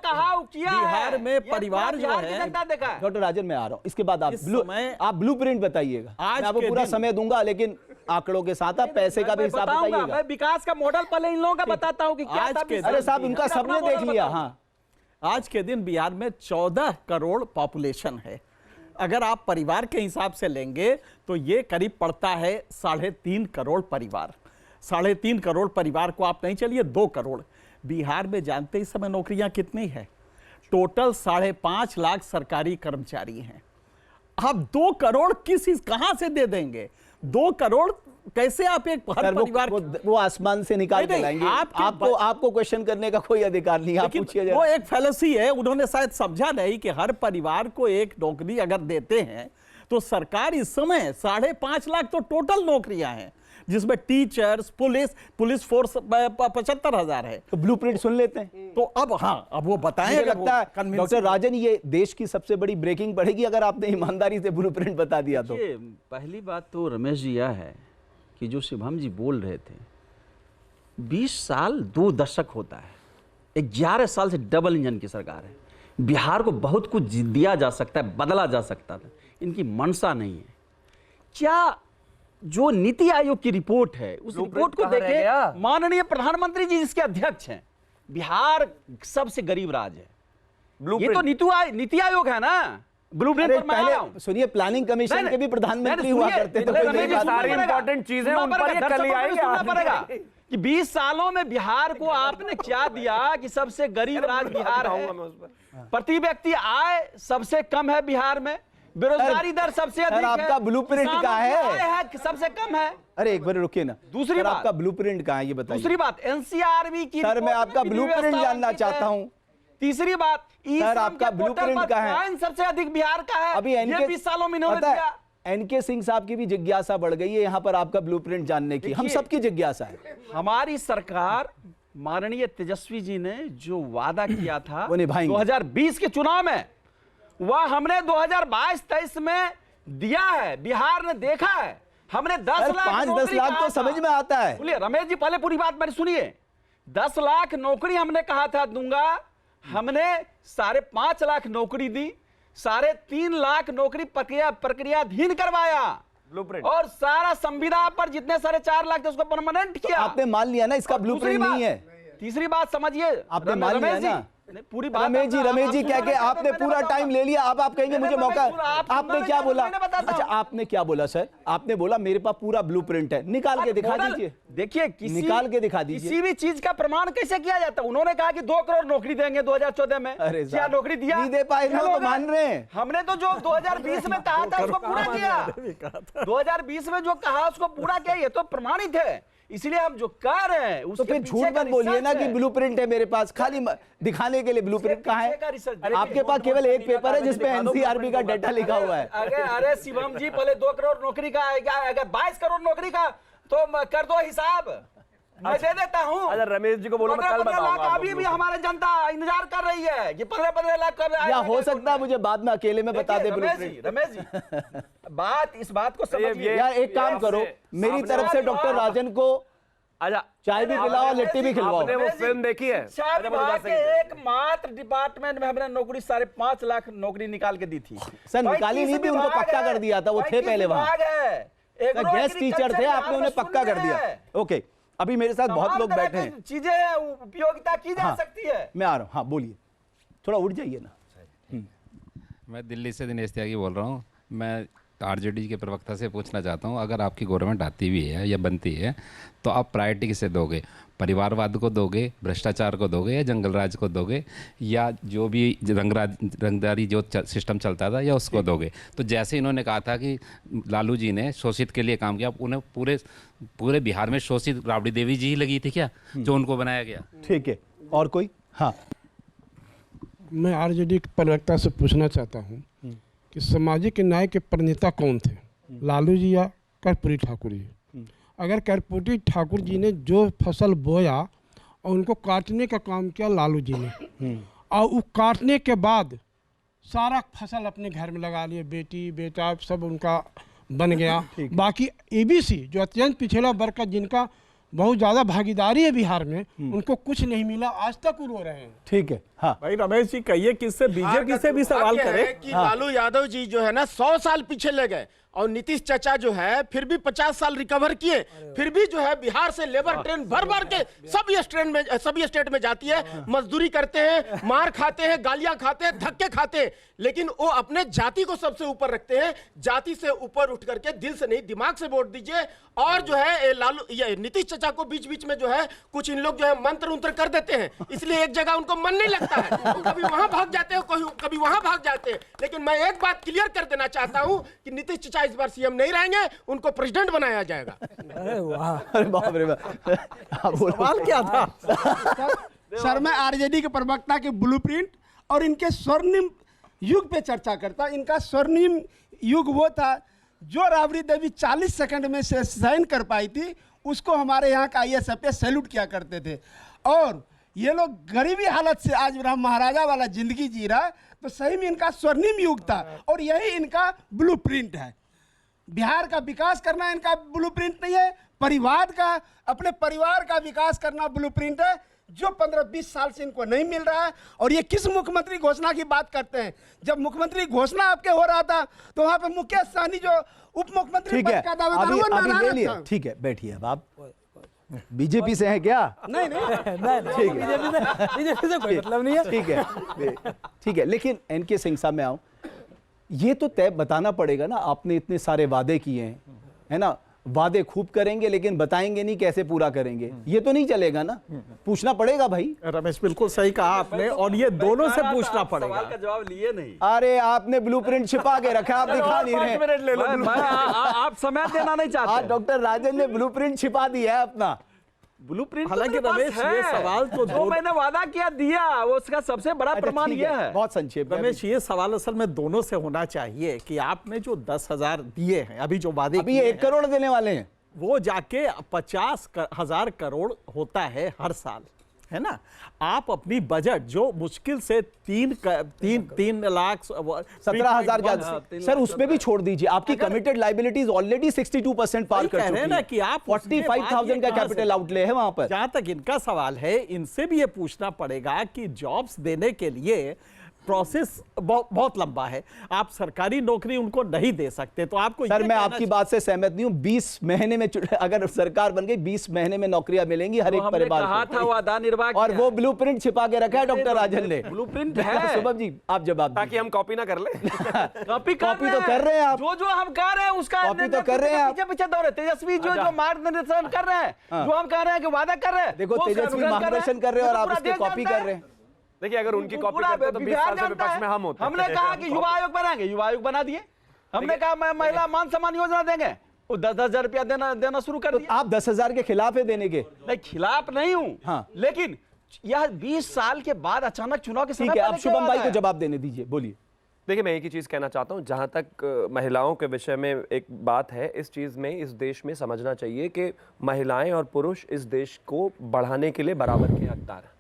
बिहार में परिवार जो है, डॉक्टर राजन आ रहा हूं, इसके बाद आप ब्लूप्रिंट बताइएगा। मैं आपको पूरा समय दूंगा, लेकिन आंकड़ों के साथ आप पैसे का भी हिसाब बताइएगा। मैं विकास का मॉडल पहले इन लोगों का बताता हूं कि क्या था। अरे साहब, इनका सबने देख लिया। हाँ, आज के दिन बिहार में 14 करोड़ पॉपुलेशन है। अगर आप परिवार के हिसाब से लेंगे तो ये करीब पड़ता है 3.5 करोड़ परिवार। 3.5 करोड़ परिवार को आप नहीं चलिए 2 करोड़। बिहार में जानते इस समय नौकरियां कितनी है? टोटल 5.5 लाख सरकारी कर्मचारी हैं। आप 2 करोड़ कहां से दे देंगे? 2 करोड़ कैसे आप एक हर परिवार वो आसमान से निकाल के लाएंगे? आपको क्वेश्चन करने का कोई अधिकार नहीं, आप पूछिए। वो एक फैलेसी है, उन्होंने शायद समझा नहीं कि हर परिवार को एक नौकरी अगर देते हैं तो सरकार इस समय 5.5 लाख तो टोटल नौकरियां हैं, जिसमें टीचर्स, पुलिस फोर्स 75,000 है। तो ब्लूप्रिंट सुन लेते हैं। तो अब अब वो बताएं। मुझे लगता है डॉक्टर राजन, ये देश की सबसे बड़ी ब्रेकिंग पड़ेगी अगर आपने ईमानदारी से ब्लूप्रिंट बता दिया तो। पहली बात तो रमेश जी यह है कि जो शिवम जी बोल रहे थे, 20 साल 2 दशक होता है, 11 साल से डबल इंजन की सरकार है। बिहार को बहुत कुछ दिया जा सकता है, बदला जा सकता था, इनकी मंशा नहीं है। क्या जो नीति आयोग की रिपोर्ट है, उस रिपोर्ट को देखें, माननीय प्रधानमंत्री जी जिसके अध्यक्ष हैं, बिहार सबसे गरीब राज्य है। ये तो Blueprint। नीति आयोग है ना, ब्लूप्रिंट अरे पर मैं आया हूं। पहले सुनिए, प्लानिंग कमीशन के भी प्रधानमंत्री हुआ करते थे, तो कोई नई बात सारी नहीं है। इंपॉर्टेंट चीजें उन पर ये कल ही आएंगे पड़ेगा कि 20 सालों में बिहार को आपने क्या दिया कि सबसे गरीब राज्य बिहार है। प्रति व्यक्ति आय सबसे कम है बिहार में, बेरोजगारी दर सबसे अधिक है। आपका ब्लूप्रिंट कहाँ है? आय है सबसे कम है। अरे एक बार रुकिए ना, दूसरी बात, आपका ब्लूप्रिंट कहाँ है ये बताइए। दूसरी बात, एनसीआरबी की सर, मैं आपका ब्लूप्रिंट जानना चाहता हूँ। तीसरी बात, सर, आपका ब्लूप्रिंट कहाँ है? फाइन सबसे अधिक बिहार का है। अभी ये 20 सालों में इन्होंने पता है, दिया। एनके सिंह साहब की भी जिज्ञासा बढ़ गई है यहाँ पर आपका ब्लूप्रिंट जानने की, हम सबकी जिज्ञासा है। हमारी सरकार, माननीय तेजस्वी जी ने जो वादा किया था वो निभाएंगे। 2020 के चुनाव में, वह हमने 2022-23 में दिया है। बिहार ने देखा है, हमने 10 लाख 5-10 लाख तो समझ में आता है। बोलिए रमेश जी, पहले पूरी बात मेरी सुनिए। 10 लाख नौकरी हमने कहा था दूंगा, हमने 5.5 लाख नौकरी दी, 3.5 लाख नौकरी प्रक्रियाधीन करवाया, ब्लूप्रिंट। और सारा संविदा पर जितने 4.5 लाख थे उसको परमानेंट किया। आपने मान लिया ना इसका ब्लूप्रिंट नहीं है। तीसरी बात समझिए, आपने मान लिया ना। पूरी बात रमेश जी कह के आपने पूरा टाइम ले लिया। अब आप कहेंगे मुझे मौका। आपने क्या बोला? अच्छा, आपने क्या बोला सर? आपने बोला मेरे पास पूरा ब्लूप्रिंट है, निकाल के दिखा दीजिए। देखिए, निकाल के दिखा दीजिए। किसी भी चीज का प्रमाण कैसे किया जाता है? उन्होंने कहा कि 2 करोड़ नौकरी देंगे 2014 में। अरे क्या नौकरी दिया? नहीं दे पाए ना, तो मान रहे हैं। हमने तो जो 2020 में कहा था उसको पूरा किया। 2020 में जो कहा उसको पूरा किया, ये तो प्रमाणित है। इसलिए हम जो कह रहे हैं तो फिर झूठ मत बोलिए ना कि ब्लूप्रिंट है मेरे पास, खाली दिखाने के लिए। ब्लूप्रिंट कहाँ है? आपके पास केवल एक पेपर है जिसपे एनसीआरबी का डाटा लिखा हुआ है। अरे शिवम जी, पहले 2 करोड़ नौकरी का, अगर 22 करोड़ नौकरी का तो कर दो हिसाब, मैं दे देता हूँ। अच्छा, रमेश जी को बोलो, मैं कल बताऊंगा। अभी भी हमारे जनता इंतजार कर रही है कि 15-15 लाख कर। या हो सकता है मुझे बाद में अकेले में बता दे ब्लूप्रिंट। रमेश जी, इस बात को समझिए। यार एक काम करो, मेरी तरफ से डॉक्टर राजन को चाय भी पिलाओ, लिट्टी भी खिलवाओ। आपने वो फिल्म देखी है? शिक्षा विभाग के एकमात्र डिपार्टमेंट में हमने नौकरी 5.5 लाख नौकरी निकाल के दी थी। सर, निकाली नहीं थी, उनको पक्का कर दिया था, वो थे पहले वहां। गेस्ट टीचर थे, आपने उन्हें पक्का कर दिया। ओके, अभी मेरे साथ बहुत लोग बैठे हैं। चीजें उपयोगिता की जा सकती है। मैं आ रहा हूँ। हाँ बोलिए, थोड़ा उठ जाइए ना। मैं दिल्ली से दिनेश त्यागी बोल रहा हूँ। मैं आरजेडी के प्रवक्ता से पूछना चाहता हूँ, अगर आपकी गवर्नमेंट आती भी है या बनती है तो आप प्रायोरिटी किसे दोगे? परिवारवाद को दोगे, भ्रष्टाचार को दोगे, या जंगल राज को दोगे, या जो भी रंगदारी जो सिस्टम चलता था, या उसको दोगे? तो जैसे इन्होंने कहा था कि लालू जी ने शोषित के लिए काम किया, उन्हें पूरे बिहार में शोषित राबड़ी देवी जी ही लगी थी क्या, जो उनको बनाया गया? ठीक है, और कोई? हाँ, मैं आरजेडी के प्रवक्ता से पूछना चाहता हूँ कि सामाजिक न्याय के प्रणेता कौन थे, लालू जी या कर्पूरी ठाकुर जी? अगर कर्पूरी ठाकुर जी ने जो फसल बोया और उनको काटने का काम किया लालू जी ने, और वो काटने के बाद सारा फसल अपने घर में लगा लिए, बेटी बेटा सब उनका बन गया। बाकी एबीसी जो अत्यंत पिछड़ा वर्ग का, जिनका बहुत ज़्यादा भागीदारी है बिहार में, उनको कुछ नहीं मिला, आज तक वो रो रहे हैं। ठीक है। हाँ भाई रमेश जी कहिए, किससे बीजेपी से भी सवाल करें कि लालू यादव जी जो है ना 100 साल पीछे ले गए, और नीतीश चाचा जो है फिर भी 50 साल रिकवर किए, फिर भी जो है बिहार से लेबर ट्रेन भर भर के सभी स्टेट में जाती है, मजदूरी करते हैं, मार खाते हैं, गालियां खाते हैं, धक्के खाते हैं, लेकिन वो अपने जाति को सबसे ऊपर रखते हैं। जाति से ऊपर उठ करके दिल से नहीं दिमाग से वोट दीजिए। और जो है ये नीतीश चाचा को बीच बीच में जो है कुछ इन लोग जो है मंत्र उंत्र कर देते हैं, इसलिए एक जगह उनको मन नहीं लगता है, कभी वहां भाग जाते हैं, कभी वहां भाग जाते हैं। लेकिन मैं एक बात क्लियर कर देना चाहता हूं कि नीतीश चाचा इस बार सीएम नहीं रहेंगे, उनको प्रेसिडेंट बनाया जाएगा। अरे वाह, अरे बाप रे बाप, सवाल क्या था? सर, मैं आरजेडी के प्रवक्ता के ब्लूप्रिंट और इनके स्वर्णिम युग पे चर्चा करता। इनका स्वर्णिम युग वो था जो राबड़ी देवी 40 सेकंड में से साइन कर पाई थी, उसको हमारे यहाँ का ISF सैल्यूट किया करते थे। और ये लोग गरीबी हालत से आज महाराजा वाला जिंदगी जी रहा है, तो सही में इनका स्वर्णिम युग था, और यही इनका ब्लूप्रिंट है। बिहार का विकास करना इनका ब्लूप्रिंट नहीं है, परिवार का, अपने परिवार का विकास करना ब्लूप्रिंट है, जो 15-20 साल से इनको नहीं मिल रहा है। और ये किस मुख्यमंत्री घोषणा की बात करते हैं? जब मुख्यमंत्री घोषणा आपके हो रहा था तो वहां पे मुकेश सहनी जो उप मुख्यमंत्री पद का दावेदार, वो नाराज था। ठीक है, बैठिए अब आप। बीजेपी से हैं क्या? नहीं बीजेपी से कोई मतलब नहीं है। ठीक है, लेकिन एनके सिंह साहब में आऊं, ये तो तय बताना पड़ेगा ना, आपने इतने सारे वादे किए हैं, है ना, वादे खूब करेंगे लेकिन बताएंगे नहीं कैसे पूरा करेंगे, ये तो नहीं चलेगा ना, पूछना पड़ेगा भाई। रमेश बिल्कुल सही कहा आपने, और ये दोनों से पूछना पड़ेगा। सवाल का जवाब लिए नहीं। अरे आपने ब्लूप्रिंट छिपा के रखा, आप दिखा नहीं रहे। 5 मिनट ले लो। आप समय देना नहीं चाहते। आज डॉक्टर राजन ने ब्लूप्रिंट छिपा दिया है अपना। ब्लूप्रिंट हालांकि रमेश ये सवाल तो जो मैंने वादा किया दिया, वो उसका सबसे बड़ा प्रमाण ठीक यह है, है। बहुत संक्षेप में। रमेश ये सवाल असल में दोनों से होना चाहिए कि आपने जो 10,000 दिए हैं, अभी जो वादे अभी ये 1 करोड़ देने वाले हैं, वो जाके 50,000 करोड़ होता है हर साल, है ना। आप अपनी बजट जो मुश्किल से 3 लाख 17,000 का, सर उसमें भी छोड़ दीजिए, आपकी कमिटेड लाइबिलिटीज ऑलरेडी 62% पार कर चुकी है ना कि आप 45,000 का कैपिटल आउटले है वहां पर। जहां तक इनका सवाल है, इनसे भी ये पूछना पड़ेगा कि जॉब्स देने के लिए प्रोसेस बहुत लंबा है, आप सरकारी नौकरी उनको नहीं दे सकते। तो आपको सर मैं आपकी बात से सहमत नहीं हूं, 20 महीने में अगर सरकार बन गई 20 महीने में नौकरियां मिलेंगी हर एक परिवार को। कहा था वादा निर्वाह और वो ब्लूप्रिंट छिपा के रखा है डॉक्टर राजन ने। ब्लूप्रिंट है। सुबह जी आप जवाब ताकि हम कॉपी ना कर ले। कॉपी तो कर रहे हैं आप, जो हम कह रहे हैं उसका कॉपी तो कर रहे हैं आप। पीछे दौड़े तेजस्वी जो मार्गदर्शन कर रहे हैं, जो हम कह रहे हैं कि वादा कर रहे हैं, देखो तेजस्वी मार्गदर्शन कर रहे हैं और आप उसकी कॉपी कर रहे हैं। देखिए अगर उनकी कॉपी करते तो 20 साल से विपक्ष में हम होते। हमने कहा कि युवा आयोग बनाएंगे, युवा आयोग बना दिए। हमने कहा महिला मान सम्मान योजना देंगे, वो 10,000 रुपया देना शुरू कर दिया। आप 10,000 के खिलाफ है देने के? नहीं खिलाफ नहीं हूं, हाँ। लेकिन यह 20 साल के बाद अचानक चुनाव के समय ठीक है, अब शुभम भाई को जवाब देने दीजिए, बोलिए। देखिए मैं एक ही चीज़ कहना चाहता हूँ, जहाँ तक महिलाओं के विषय में एक बात है, इस चीज़ में इस देश में समझना चाहिए कि महिलाएं और पुरुष इस देश को बढ़ाने के लिए बराबर के हकदार हैं।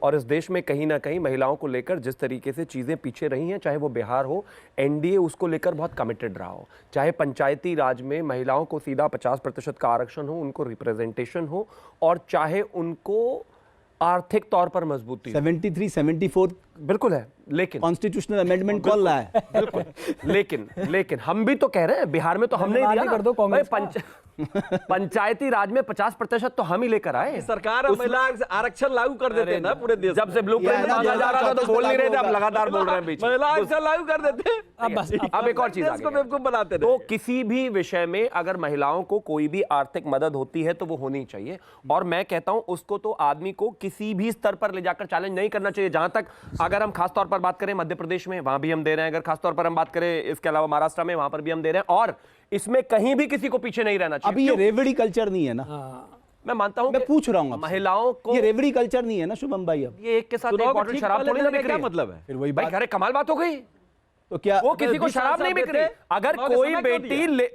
और इस देश में कहीं ना कहीं महिलाओं को लेकर जिस तरीके से चीज़ें पीछे रही हैं, चाहे वो बिहार हो, एनडीए उसको लेकर बहुत कमिटेड रहा हो, चाहे पंचायती राज में महिलाओं को सीधा 50% का आरक्षण हो, उनको रिप्रेजेंटेशन हो, और चाहे उनको आर्थिक तौर पर मजबूती 73, 74 बिल्कुल है, लेकिन कॉन्स्टिट्यूशनल अमेंडमेंट कौन रहा है? बिल्कुल, लेकिन हम भी तो कह रहे हैं, बिहार में तो हमने ही दिया ना, पंचायती राज में 50% तो हम ही लेकर आए। सरकार महिला आरक्षण लागू कर देते हैं ना पूरे देश। जब से ब्लूप्रिंट मांगा जा रहा था तो बोल नहीं रहे थे, अब लगातार बोल रहे हैं बीच में। महिला आरक्षण लागू कर देते हैं। अब एक और चीज आ गई, बनाते तो किसी भी विषय में अगर महिलाओं को कोई भी आर्थिक मदद होती है तो वो होनी चाहिए, और मैं कहता हूं उसको तो आदमी को किसी भी स्तर पर ले जाकर चैलेंज नहीं करना चाहिए। जहां तक अगर हम खासतौर पर बात करें मध्य प्रदेश में, वहां भी हम दे रहे हैं, अगर खासतौर पर हम बात करें इसके अलावा महाराष्ट्र में, वहां पर भी हम दे रहे हैं, और इसमें कहीं भी किसी को पीछे नहीं रहना चाहिए। अभी ये रेवड़ी कल्चर नहीं है ना, मैं मानता हूं, मैं पूछ रहा हूं महिलाओं को, ये रेवड़ी कल्चर नहीं है ना शुभम भाई। अब ये एक के साथ एक बॉटल शराब थोड़ी ना बिक रही है, मतलब है फिर वही भाई बात, अरे कमाल बात हो गई। तो क्या वो किसी को शराब नहीं बिक रही? अगर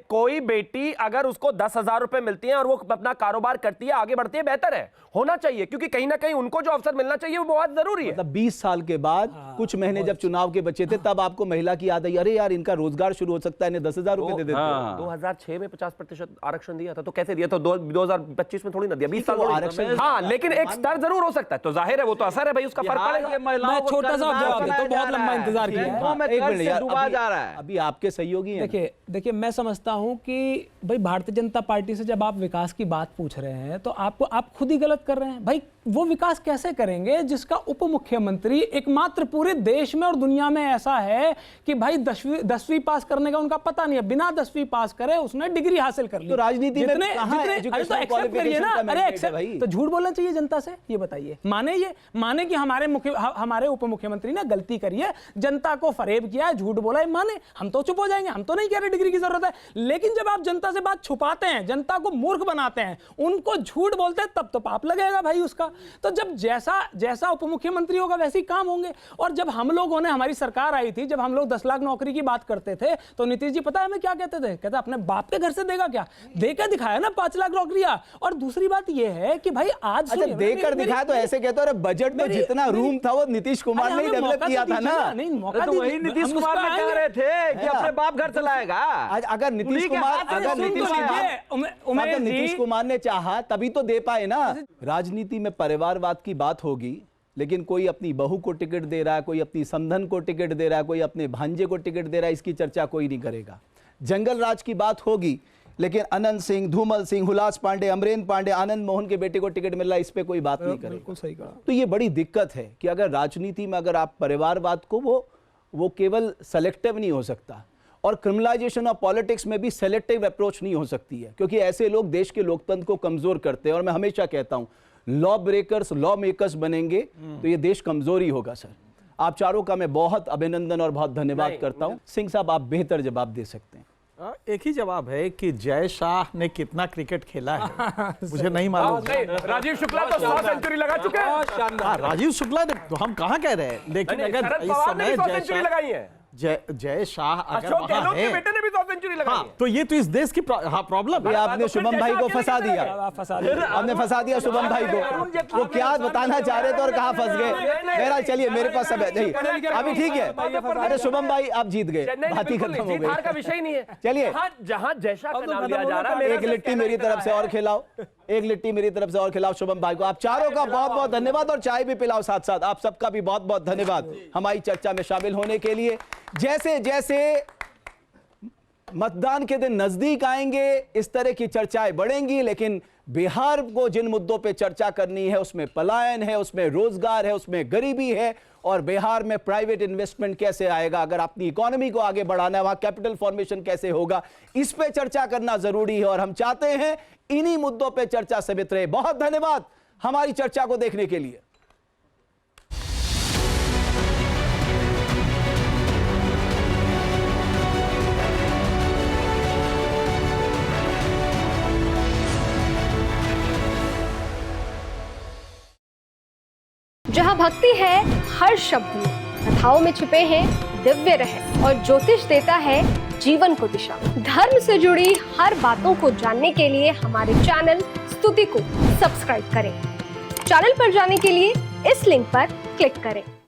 कोई बेटी अगर उसको 10,000 रुपए मिलती हैं और वो अपना कारोबार करती है, आगे बढ़ती है, बेहतर है, होना चाहिए, क्योंकि कहीं ना कहीं उनको जो अवसर मिलना चाहिए वो बहुत जरूरी है। मतलब 20 साल के बाद कुछ महीने जब चुनाव के बचे थे, तब आपको महिला की याद आई, अरे यार इनका रोजगार शुरू हो सकता है, इन्हें 10,000 रुपए दे देते हैं। 2006 में 50% आरक्षण दिया था, तो कैसे दिया था? 2025 में थोड़ी ना दिया, 20 साल आरक्षण। हाँ, लेकिन एक स्तर जरूर हो सकता है, तो जाहिर है वो तो असर है भाई, उसका फर्क पड़ेगा। मैं छोटा सा जवाब देता हूं, बहुत लंबा इंतजार किया है। एक मिनट यार, डूबा जा रहा है, अभी आपके सहयोगी हैं। देखिए मैं समझता हूं कि भाई भारतीय जनता पार्टी से जब आप विकास की बात पूछ रहे हैं तो आप खुद ही गलत कर रहे हैं भाई। वो विकास कैसे करेंगे जिसका उप मुख्यमंत्री एकमात्र पूरे देश में और दुनिया में ऐसा है कि भाई 10वीं पास करने का उनका पता नहीं है, बिना 10वीं पास करे उसने डिग्री हासिल कर ली। तो राजनीति में कहां है एजुकेशन करिए ना, अरे एक्सेप्ट, तो झूठ बोलना चाहिए जनता से, ये बताइए। माने कि हमारे उप मुख्यमंत्री ने गलती करी है, जनता को फरेब किया है, झूठ बोला है, माने, हम तो चुप हो जाएंगे, हम तो नहीं कह रहे डिग्री की जरूरत है। लेकिन जब आप जनता से बात छुपाते हैं, जनता को मूर्ख बनाते हैं, उनको झूठ बोलते हैं, तब तो पाप लगेगा भाई उसका। तो जब जैसा उप मुख्यमंत्री होगा वैसे ही काम होंगे। और जब हम लोगों ने, हमारी सरकार आई थी, जब हम लोग 10 लाख नौकरी की बात करते थे, तो नीतीश जी पता है हमें क्या कहते थे? कहते अपने बाप के घर से देगा क्या? देकर दिखाया ना 5 लाख नौकरियां। और दूसरी बात यह है कि भाई आज अच्छा देकर दिखाया, तो ऐसे कहते हो बजट में जितना रूम था वो नीतीश कुमार ने डेवलप किया था ना। नहीं, मौका तो वही नीतीश कुमार ने कह रहे थे कि अपने बाप घर चलाएगा। आज अगर नीतीश कुमार ने चाहा तभी तो दे पाए ना। राजनीति में परिवारवाद की बात होगी, लेकिन कोई अपनी बहू को टिकट दे रहा है, कोई अपनी समधन को टिकट दे रहा है, कोई अपने भांजे को टिकट दे रहा है, इसकी चर्चा कोई नहीं करेगा। जंगल राज की बात होगी, लेकिन अनंत सिंह, धूमल सिंह, हुलास पांडे, अमरेंद्र पांडे, आनंद मोहन के बेटे को टिकट मिल रहा है, इस पे कोई बात नहीं करे। बिल्कुल सही कहा। तो ये बड़ी दिक्कत है कि अगर राजनीति में अगर आप परिवारवाद को वो केवल सेलेक्टिव नहीं हो सकता, और क्रिमिनलाइजेशन ऑफ पॉलिटिक्स में भी सेलेक्टिव अप्रोच नहीं हो सकती है, क्योंकि ऐसे लोग देश के लोकतंत्र को कमजोर करते हैं। और मैं हमेशा कहता हूं, लॉ ब्रेकर्स लॉ मेकर्स बनेंगे तो ये देश कमजोर ही होगा। सर, आप चारों का मैं बहुत अभिनंदन और बहुत धन्यवाद करता हूं। सिंह साहब, आप बेहतर जवाब दे सकते हैं। एक ही जवाब है कि जय शाह ने कितना क्रिकेट खेला है मुझे नहीं मालूम। राजीव शुक्ला तो 100 सेंचुरी लगा चुके हैं। राजीव शुक्ला ने, तो हम कहाँ कह रहे हैं, लेकिन अगर इस समय सेंचुरी लगाई है, जय शाह अगर अशोक वहाँ गहलोत के है, बेटे ने भी 100 सेंचुरी लगाई है। तो ये तो इस देश की प्रॉब्लम है। आपने शुभम भाई को फंसा दिया, आपने फंसा दिया शुभम भाई को। वो क्या बताना चाह रहे थे और कहाँ फंस गए। बहरहाल चलिए, मेरे पास सब है, नहीं अभी ठीक है। अरे शुभम भाई, आप जीत गए, बात ही खत्म हो गई, का विषय नहीं है। चलिए, जहां जैसा का नाम लिया जा रहा है, एक लिट्टी मेरी तरफ से और खिलाओ, एक लिट्टी मेरी तरफ से और खिलाओ शुभम भाई को। आप चारों का बहुत बहुत धन्यवाद, और चाय भी पिलाओ साथ साथ। आप सबका भी बहुत बहुत धन्यवाद हमारी चर्चा में शामिल होने के लिए। जैसे जैसे मतदान के दिन नजदीक आएंगे, इस तरह की चर्चाएं बढ़ेंगी, लेकिन बिहार को जिन मुद्दों पे चर्चा करनी है, उसमें पलायन है, उसमें रोजगार है, उसमें गरीबी है, और बिहार में प्राइवेट इन्वेस्टमेंट कैसे आएगा, अगर अपनी इकोनॉमी को आगे बढ़ाना है, वहां कैपिटल फॉर्मेशन कैसे होगा, इस पे चर्चा करना जरूरी है। और हम चाहते हैं इन्हीं मुद्दों पे चर्चा सीमित रहे। बहुत धन्यवाद हमारी चर्चा को देखने के लिए। जहाँ भक्ति है हर शब्द में, कथाओं में छुपे हैं दिव्य रहस्य, और ज्योतिष देता है जीवन को दिशा। धर्म से जुड़ी हर बातों को जानने के लिए हमारे चैनल स्तुति को सब्सक्राइब करें। चैनल पर जाने के लिए इस लिंक पर क्लिक करें।